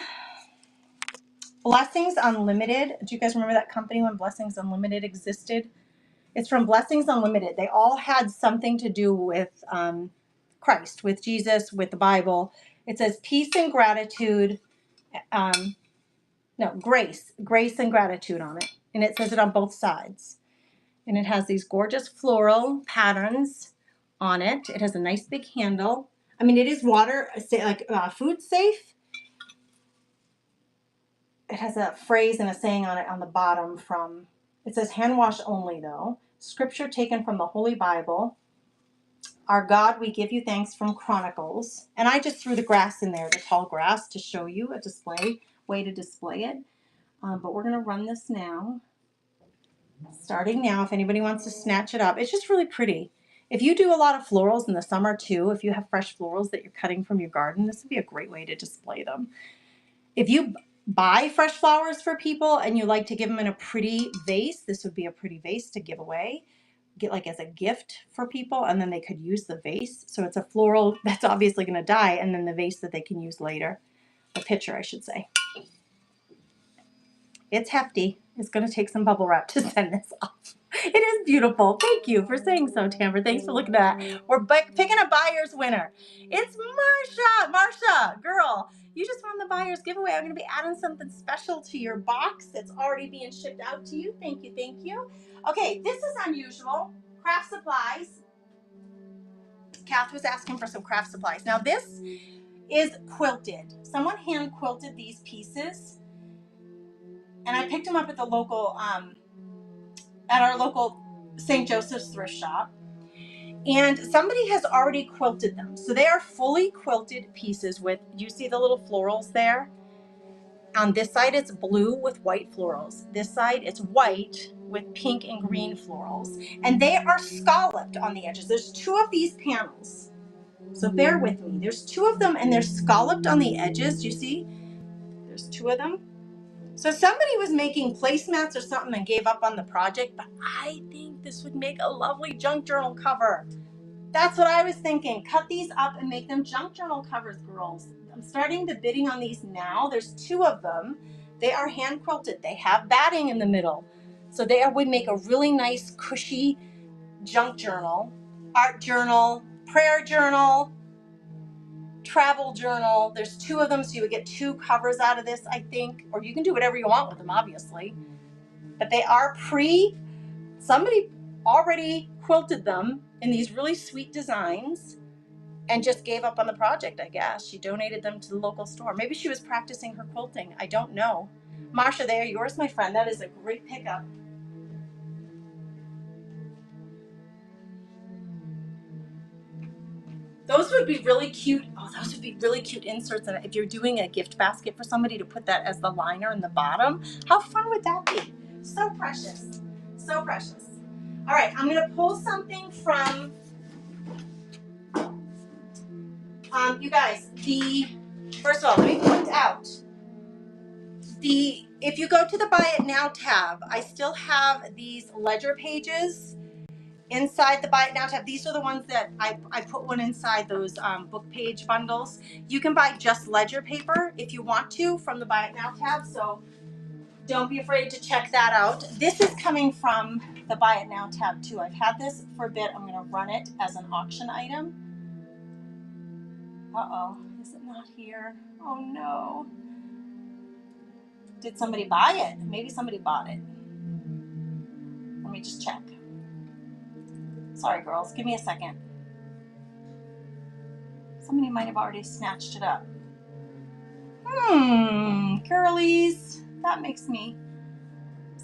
Blessings Unlimited. Do you guys remember that company when Blessings Unlimited existed? It's from Blessings Unlimited. They all had something to do with Christ, with Jesus, with the Bible. It says peace and gratitude. Grace and gratitude on it. And it says it on both sides. And it has these gorgeous floral patterns on it. It has a nice big handle. I mean, it is food safe. It has a phrase and a saying on it on the bottom from, it says hand wash only though. Scripture taken from the Holy Bible. Our God, we give you thanks from Chronicles. And I just threw the grass in there, the tall grass, to show you a way to display it. But we're going to run this now. Starting now, if anybody wants to snatch it up. It's just really pretty. If you do a lot of florals in the summer too, if you have fresh florals that you're cutting from your garden, this would be a great way to display them. If you buy fresh flowers for people and you like to give them in a pretty vase, this would be a pretty vase to give away, get like as a gift for people, and then they could use the vase. So it's a floral that's obviously going to die, and then the vase that they can use later. The pitcher, I should say. It's hefty. It's going to take some bubble wrap to send this off. It is beautiful. Thank you for saying so, Tamara. Thanks for looking at that. We're picking a buyer's winner. It's Marsha. Marsha, girl, you just won the buyer's giveaway. I'm going to be adding something special to your box that's already being shipped out to you. Thank you. Thank you. Okay, this is unusual. Craft supplies. Kath was asking for some craft supplies. Now, this is quilted. Someone hand quilted these pieces. And I picked them up at the local, at our local St. Joseph's thrift shop. And somebody has already quilted them. So they are fully quilted pieces with, you see the little florals there? On this side, it's blue with white florals. This side, it's white with pink and green florals. And they are scalloped on the edges. There's 2 of these panels. So bear with me. There's 2 of them and they're scalloped on the edges. You see? There's 2 of them. So somebody was making placemats or something and gave up on the project, but I think this would make a lovely junk journal cover. That's what I was thinking. Cut these up and make them junk journal covers, girls. I'm starting the bidding on these now. There's 2 of them. They are hand quilted. They have batting in the middle. So they would make a really nice, cushy junk journal, art journal, prayer journal, travel journal. There's 2 of them, so you would get 2 covers out of this, I think, or you can do whatever you want with them, obviously, but they are somebody already quilted them in these really sweet designs and just gave up on the project. I guess she donated them to the local store. Maybe she was practicing her quilting. I don't know. Marsha, they are yours, my friend. That is a great pickup. Those would be really cute. Oh, those would be really cute inserts. And if you're doing a gift basket for somebody, to put that as the liner in the bottom, how fun would that be? So precious. So precious. All right, I'm going to pull something from, you guys, first of all, let me point out, if you go to the Buy It Now tab, I still have these ledger pages inside the Buy It Now tab. These are the ones that I put one inside those book page bundles. You can buy just ledger paper if you want to from the Buy It Now tab, so don't be afraid to check that out. This is coming from the Buy It Now tab too. I've had this for a bit. I'm going to run it as an auction item. Uh-oh, is it not here? Oh no. Did somebody buy it? Maybe somebody bought it. Let me just check. Sorry, girls. Give me a second. Somebody might have already snatched it up. Girlies. That makes me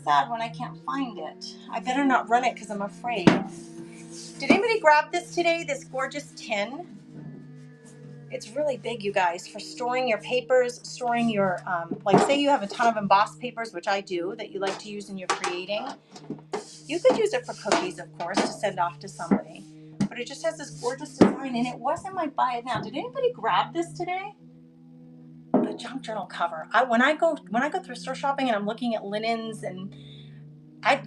sad when I can't find it. I better not run it because I'm afraid. Did anybody grab this today? This gorgeous tin? It's really big, you guys, for storing your papers, storing your, like say you have a ton of embossed papers, which I do, that you like to use in your creating. You could use it for cookies, of course, to send off to somebody. But it just has this gorgeous design, and it wasn't my Buy It Now. Did anybody grab this today? The junk journal cover. When I go thrift store shopping and I'm looking at linens, and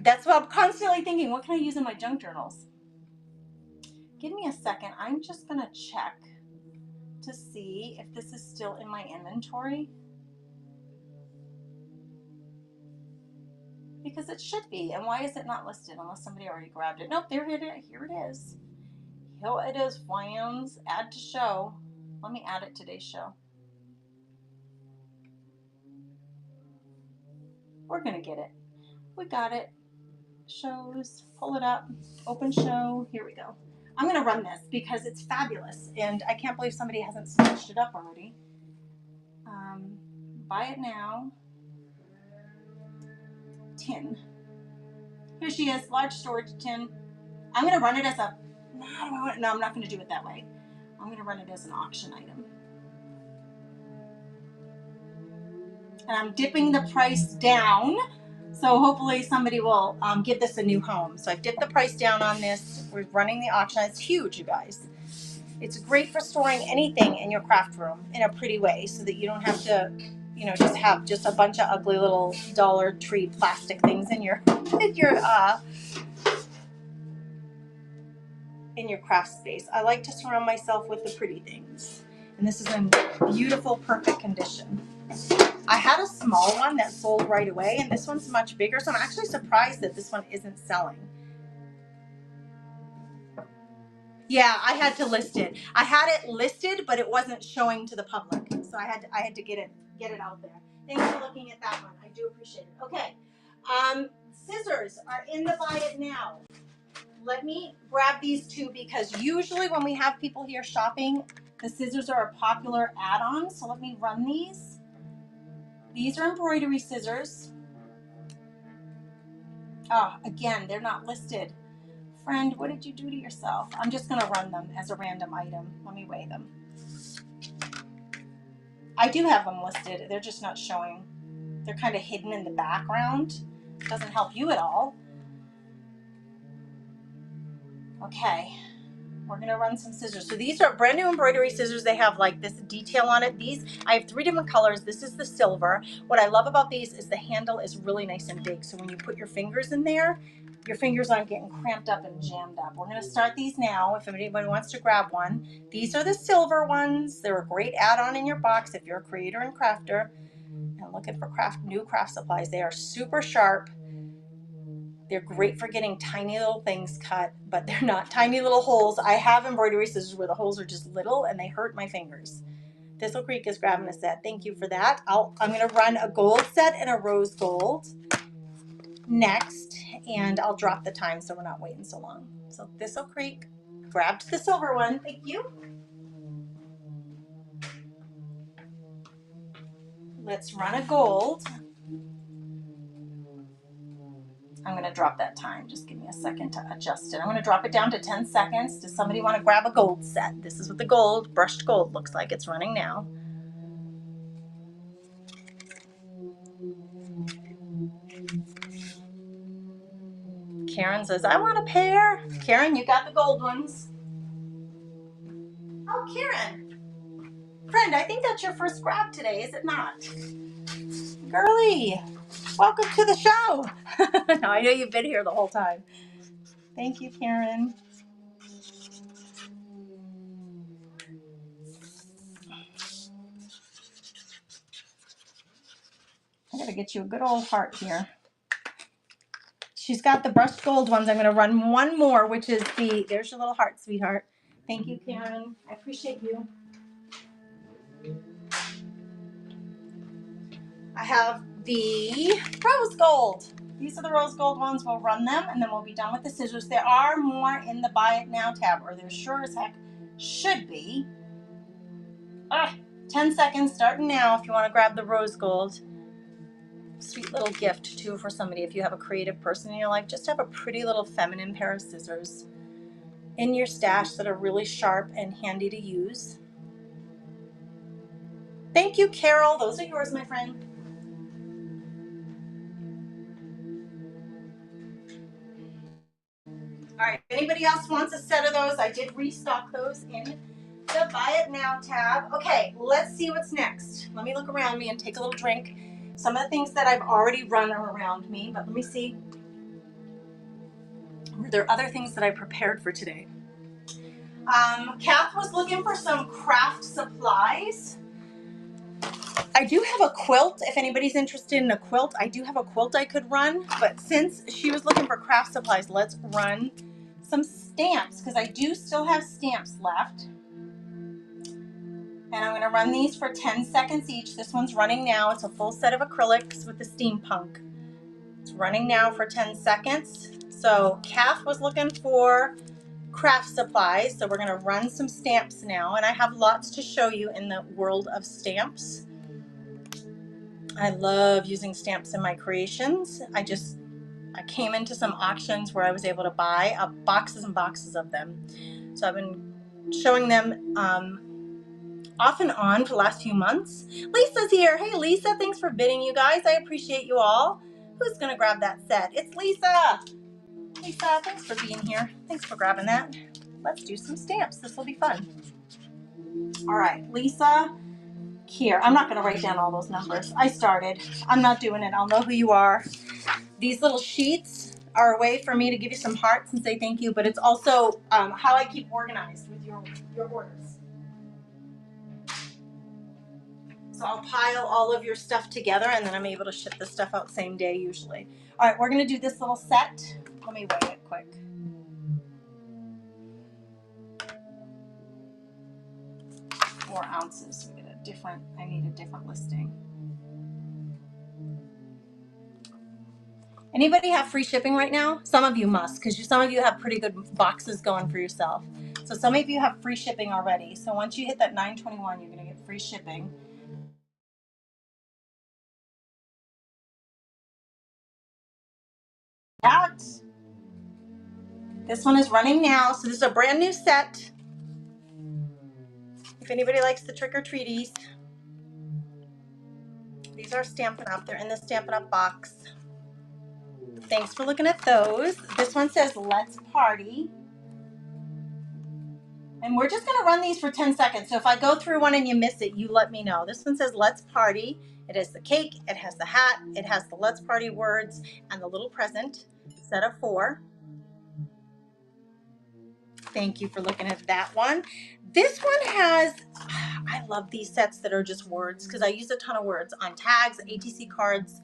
that's what I'm constantly thinking. What can I use in my junk journals? Give me a second. I'm just gonna check to see if this is still in my inventory, because it should be. And why is it not listed unless somebody already grabbed it? Nope, there it is. Here it is. Here it is, friends. Add to show. Let me add it to today's show. We're gonna get it. We got it. Shows. Pull it up. Open show. Here we go. I'm gonna run this because it's fabulous, and I can't believe somebody hasn't snatched it up already. Buy It Now. Tin. Here she is, large storage tin. I'm gonna run it as a, no, I'm not gonna do it that way. I'm gonna run it as an auction item. And I'm dipping the price down, so hopefully somebody will give this a new home. So I've dipped the price down on this. We're running the auction. It's huge, you guys. It's great for storing anything in your craft room in a pretty way so that you don't have to, you know, just have just a bunch of ugly little Dollar Tree plastic things in your in your craft space. I like to surround myself with the pretty things. And this is in beautiful, perfect condition. I had a small one that sold right away, and this one's much bigger, so I'm actually surprised that this one isn't selling. Yeah, I had to list it. I had it listed, but it wasn't showing to the public, so I had to get it out there. Thanks for looking at that one. I do appreciate it. Okay, scissors are in the buy it now. Let me grab these two because usually when we have people here shopping, the scissors are a popular add-on. So let me run these. These are embroidery scissors. Oh, again, they're not listed. Friend, what did you do to yourself? I'm just going to run them as a random item. Let me weigh them. I do have them listed. They're just not showing. They're kind of hidden in the background. It doesn't help you at all. Okay. We're going to run some scissors. So these are brand new embroidery scissors. They have like this detail on it. These, I have 3 different colors. This is the silver. What I love about these is the handle is really nice and big. So when you put your fingers in there, your fingers aren't getting cramped up and jammed up. We're going to start these now if anybody wants to grab one. These are the silver ones. They're a great add-on in your box if you're a creator and crafter and looking for new craft supplies. They are super sharp. They're great for getting tiny little things cut, but they're not tiny little holes. I have embroidery scissors where the holes are just little and they hurt my fingers. Thistle Creek is grabbing a set. Thank you for that. I'm going to run a gold set and a rose gold next, and I'll drop the time so we're not waiting so long. So Thistle Creek grabbed the silver one. Thank you. Let's run a gold. I'm going to drop that time. Just give me a second to adjust it. I'm going to drop it down to 10 seconds. Does somebody want to grab a gold set? This is what the gold, brushed gold looks like. It's running now. Karen says, I want a pair. Karen, you got the gold ones. Oh, Karen. Friend, I think that's your first grab today, is it not? Girly, welcome to the show. No, I know you've been here the whole time. Thank you, Karen. I gotta get you a good old heart here. She's got the brushed gold ones. I'm gonna run one more, which is there's your little heart, sweetheart. Thank you, Karen. I appreciate you. I have the rose gold. These are the rose gold ones. We'll run them and then we'll be done with the scissors. There are more in the buy it now tab, or there sure as heck should be. 10 seconds starting now if you want to grab the rose gold. Sweet little gift too for somebody if you have a creative person in your life. Just have a pretty little feminine pair of scissors in your stash that are really sharp and handy to use. Thank you, Carol. Those are yours, my friend. All right, if anybody else wants a set of those, I did restock those in the buy it now tab. Okay, let's see what's next. Let me look around me and take a little drink. Some of the things that I've already run are around me, but let me see. Were there other things that I prepared for today? Kath was looking for some craft supplies. I do have a quilt. If anybody's interested in a quilt, I do have a quilt I could run, but since she was looking for craft supplies, let's run some stamps because I do still have stamps left. And I'm going to run these for 10 seconds each. This one's running now. It's a full set of acrylics with the steampunk. It's running now for 10 seconds. So Kath was looking for craft supplies. So we're going to run some stamps now. And I have lots to show you in the world of stamps. I love using stamps in my creations. I came into some auctions where I was able to buy boxes and boxes of them. So I've been showing them off and on for the last few months. Lisa's here. Hey, Lisa, thanks for bidding, you guys. I appreciate you all. Who's going to grab that set? It's Lisa. Lisa, thanks for being here. Thanks for grabbing that. Let's do some stamps. This will be fun. All right, Lisa, here. I'm not going to write down all those numbers. I started. I'm not doing it. I'll know who you are. These little sheets are a way for me to give you some hearts and say thank you, but it's also how I keep organized with your orders. So I'll pile all of your stuff together and then I'm able to ship the stuff out same day usually. All right, we're going to do this little set. Let me weigh it quick. 4 ounces. We get a different, I need a different listing. Anybody have free shipping right now? Some of you must, because some of you have pretty good boxes going for yourself. So some of you have free shipping already. So once you hit that $9.21, you're going to get free shipping. Out. This one is running now. So this is a brand new set. If anybody likes the trick-or-treaties, these are Stampin' Up. They're in the Stampin' Up box. Thanks for looking at those. This one says, let's party. And we're just going to run these for 10 seconds. So if I go through one and you miss it, you let me know. This one says, let's party. It has the cake. It has the hat. It has the let's party words and the little present. Set of 4. Thank you for looking at that one. This one has, I love these sets that are just words because I use a ton of words on tags, ATC cards,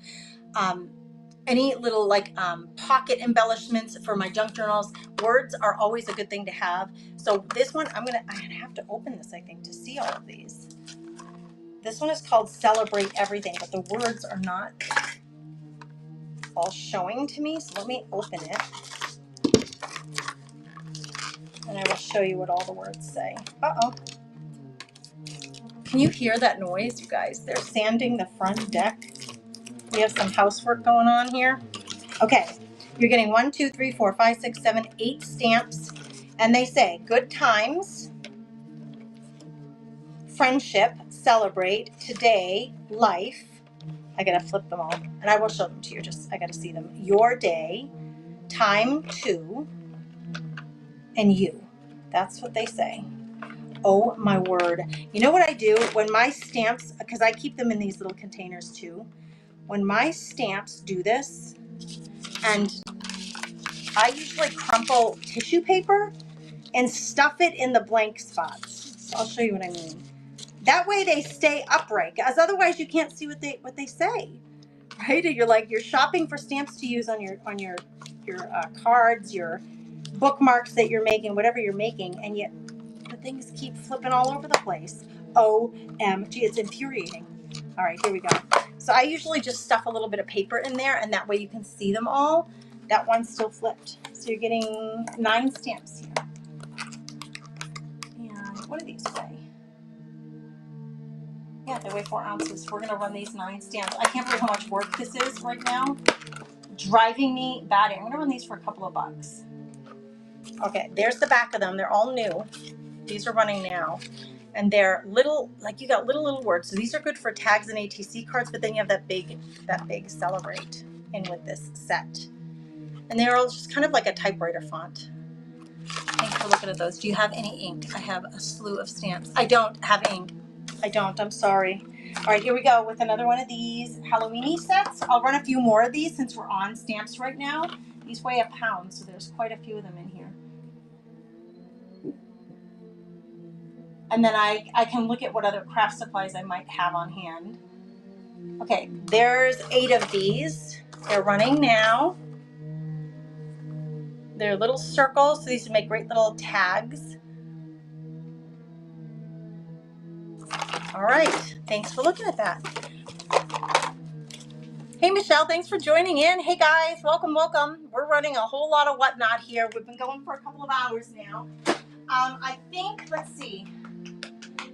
any little like pocket embellishments for my junk journals. Words are always a good thing to have. So this one, I'm gonna have to open this, I think, to see all of these. This one is called Celebrate Everything, but the words are not all showing to me. So let me open it. And I will show you what all the words say. Uh-oh. Can you hear that noise, you guys? They're sanding the front deck. We have some housework going on here. Okay, you're getting 1, 2, 3, 4, 5, 6, 7, 8 stamps. And they say, good times, friendship, celebrate, today, life. I gotta flip them all. And I will show them to you, I gotta see them. Your day, time to, and you. That's what they say. Oh my word. You know what I do when my stamps, because I keep them in these little containers too. When my stamps do this, and I usually crumple tissue paper and stuff it in the blank spots. So I'll show you what I mean. That way they stay upright, as otherwise you can't see what they say, right? And you're shopping for stamps to use on your cards, your bookmarks that you're making, whatever you're making, and yet the things keep flipping all over the place. OMG, it's infuriating. All right, here we go. So I usually just stuff a little bit of paper in there, and that way you can see them all. That one's still flipped. So you're getting 9 stamps here. And what do these weigh? Yeah, they weigh 4 ounces. We're going to run these 9 stamps. I can't believe how much work this is right now. Driving me batty. I'm going to run these for a couple of bucks. Okay, there's the back of them. They're all new. These are running now. And they're little, like you got little words. So these are good for tags and ATC cards, but then you have that big celebrate in with this set. And they're all just kind of like a typewriter font. Thanks for looking at those. Do you have any ink? I have a slew of stamps. I don't have ink. I don't. I'm sorry. All right, here we go with another one of these Halloween-y sets. I'll run a few more of these since we're on stamps right now. These weigh a pound, so there's quite a few of them in here. And then I can look at what other craft supplies I might have on hand. Okay, there's 8 of these. They're running now. They're little circles, so these make great little tags. All right, thanks for looking at that. Hey, Michelle, thanks for joining in. Hey, guys, welcome. We're running a whole lot of whatnot here. We've been going for a couple of hours now. I think, let's see.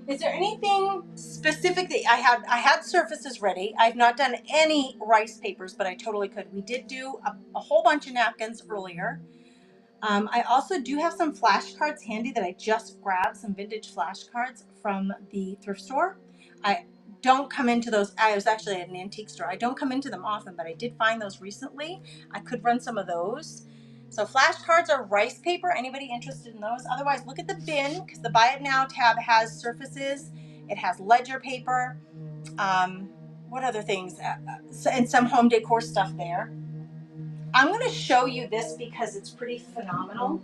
Is there anything specific that I had surfaces ready. I've not done any rice papers, but I totally could. We did do a whole bunch of napkins earlier. I also do have some flashcards handy that I just grabbed, some vintage flashcards from the thrift store. I don't come into those. I was actually at an antique store. I don't come into them often, but I did find those recently. I could run some of those. So flashcards are rice paper. Anybody interested in those? Otherwise, look at the bin, because the Buy It Now tab has surfaces. It has ledger paper. What other things? And some home decor stuff there. I'm going to show you this because it's pretty phenomenal.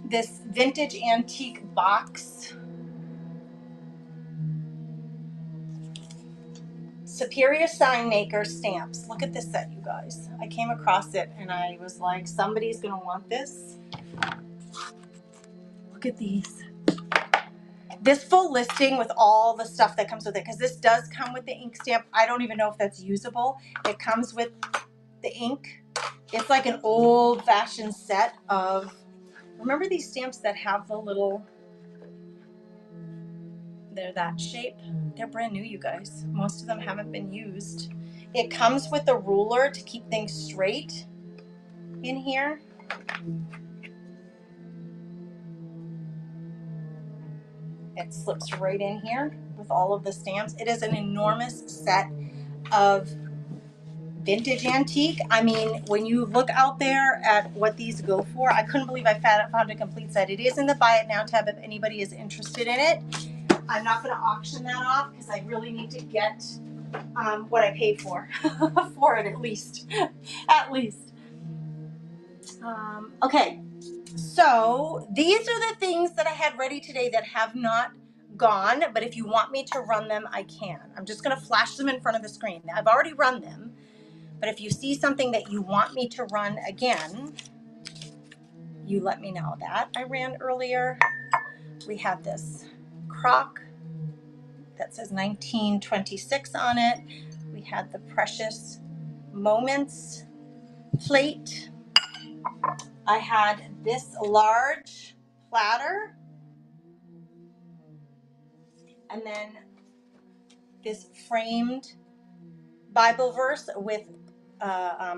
This vintage antique box. Superior Sign Maker stamps. Look at this set, you guys. I came across it and I was like, somebody's going to want this. Look at these. This full listing with all the stuff that comes with it, because this does come with the ink stamp. I don't even know if that's usable. It comes with the ink. It's like an old-fashioned set of, remember these stamps that have the little, they're that shape? They're brand new, you guys. Most of them haven't been used. It comes with a ruler to keep things straight in here. It slips right in here with all of the stamps. It is an enormous set of vintage antique. I mean, when you look out there at what these go for, I couldn't believe I found a complete set. It is in the Buy It Now tab if anybody is interested in it. I'm not going to auction that off because I really need to get what I paid for for it at least. At least. Okay. So these are the things that I had ready today that have not gone, but if you want me to run them, I can. I'm just going to flash them in front of the screen. I've already run them, but if you see something that you want me to run again, you let me know. That I ran earlier. We had this crock that says 1926 on it. We had the Precious Moments plate. I had this large platter, and then this framed Bible verse with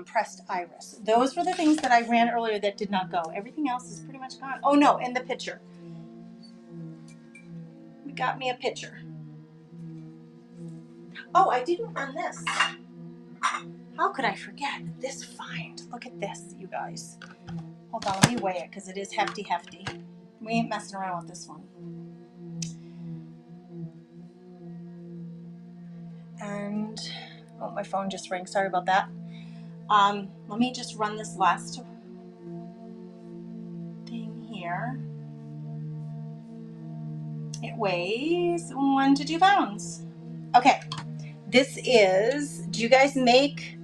pressed iris. Those were the things that I ran earlier that did not go. Everything else is pretty much gone. Oh no, and the pitcher. We got me a pitcher. Oh, I didn't run this. How could I forget this find? Look at this, you guys. Hold on, let me weigh it because it is hefty. We ain't messing around with this one. And, oh, my phone just rang. Sorry about that. Let me just run this last thing here. It weighs 1 to 2 pounds. Okay, this is, do you guys make,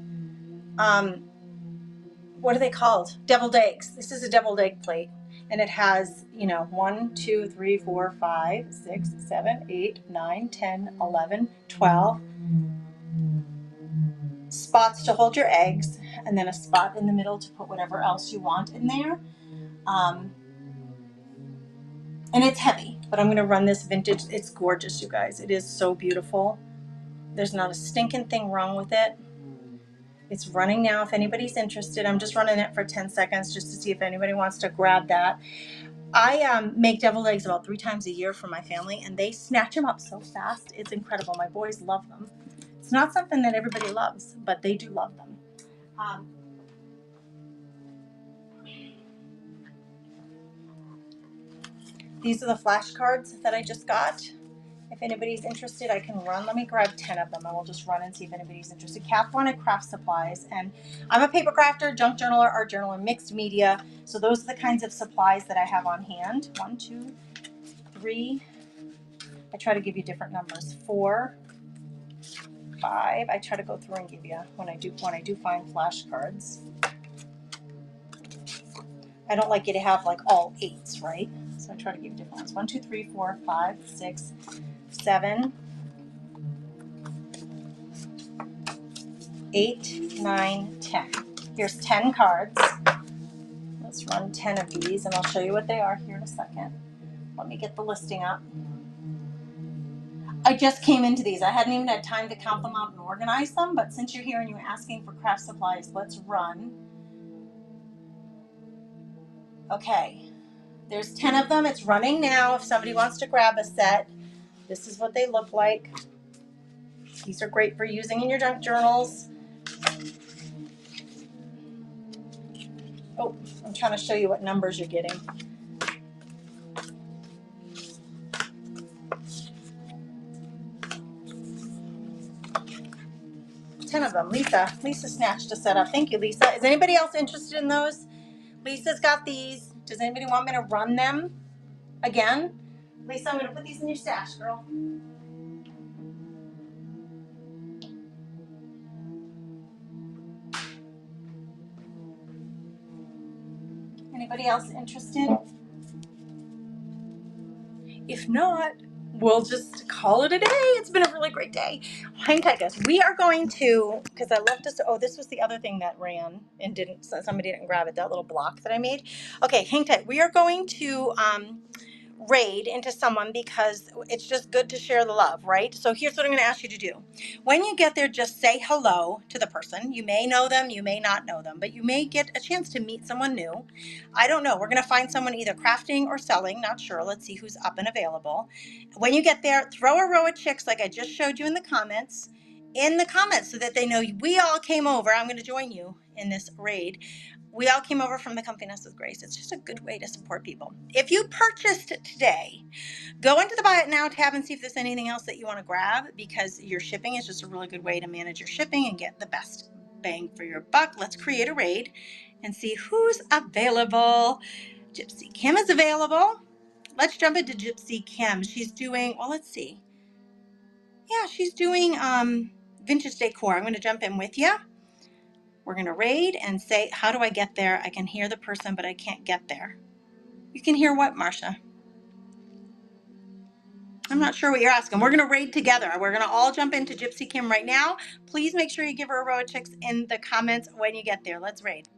what are they called? Deviled eggs. This is a deviled egg plate. And it has, 1, 2, 3, 4, 5, 6, 7, 8, 9, 10, 11, 12 spots to hold your eggs, and then a spot in the middle to put whatever else you want in there. And it's heavy, but I'm going to run this vintage. It's gorgeous, you guys. It is so beautiful. There's not a stinking thing wrong with it. It's running now if anybody's interested. I'm just running it for 10 seconds just to see if anybody wants to grab that. I make deviled eggs about 3 times a year for my family, and they snatch them up so fast. It's incredible. My boys love them. It's not something that everybody loves, but they do love them. These are the flashcards that I just got. If anybody's interested, I can run. Let me grab 10 of them and we'll just run and see if anybody's interested. Kath wanted craft supplies, and I'm a paper crafter, junk journaler, art journaler, mixed media. So those are the kinds of supplies that I have on hand. 1, 2, 3. I try to give you different numbers. 4, 5. I try to go through and give you when I do find flashcards. I don't like you to have like all 8s, right? So I try to give you different ones. 1, 2, 3, 4, 5, 6, 7, 8, 9, 10. Here's 10 cards. Let's run 10 of these and I'll show you what they are here in a second. Let me get the listing up. I just came into these. I hadn't even had time to count them out and organize them, but since you're here and you're asking for craft supplies, let's run. Okay, there's 10 of them. It's running now. If somebody wants to grab a set, this is what they look like. These are great for using in your junk journals. Oh, I'm trying to show you what numbers you're getting. Ten of them. Lisa snatched a set up. Thank you, Lisa. Is anybody else interested in those? Lisa's got these. Does anybody want me to run them again? Lisa, I'm going to put these in your stash, girl. Anybody else interested? If not, we'll just call it a day. It's been a really great day. Hang tight, guys. We are going to, because I left this, oh, this was the other thing that ran and somebody didn't grab it, that little block that I made. Okay, hang tight. We are going to raid into someone because it's just good to share the love, right? So here's what I'm going to ask you to do. When you get there, just say hello to the person. You may know them, you may not know them, but you may get a chance to meet someone new. I don't know. We're going to find someone either crafting or selling, not sure. Let's see who's up and available. When you get there, throw a row of chicks like I just showed you in the comments so that they know we all came over. I'm going to join you in this raid. We all came over from the Comfy Nest with Grace. It's just a good way to support people. If you purchased today, go into the Buy It Now tab and see if there's anything else that you want to grab, because your shipping is just a really good way to manage your shipping and get the best bang for your buck. Let's create a raid and see who's available. Gypsy Kim is available. Let's jump into Gypsy Kim. She's doing, well, let's see. Yeah, she's doing vintage decor. I'm going to jump in with you. We're going to raid and say, how do I get there? I can hear the person, but I can't get there. You can hear what, Marcia? I'm not sure what you're asking. We're going to raid together. We're going to all jump into Gypsy Kim right now. Please make sure you give her a row of chicks in the comments when you get there. Let's raid.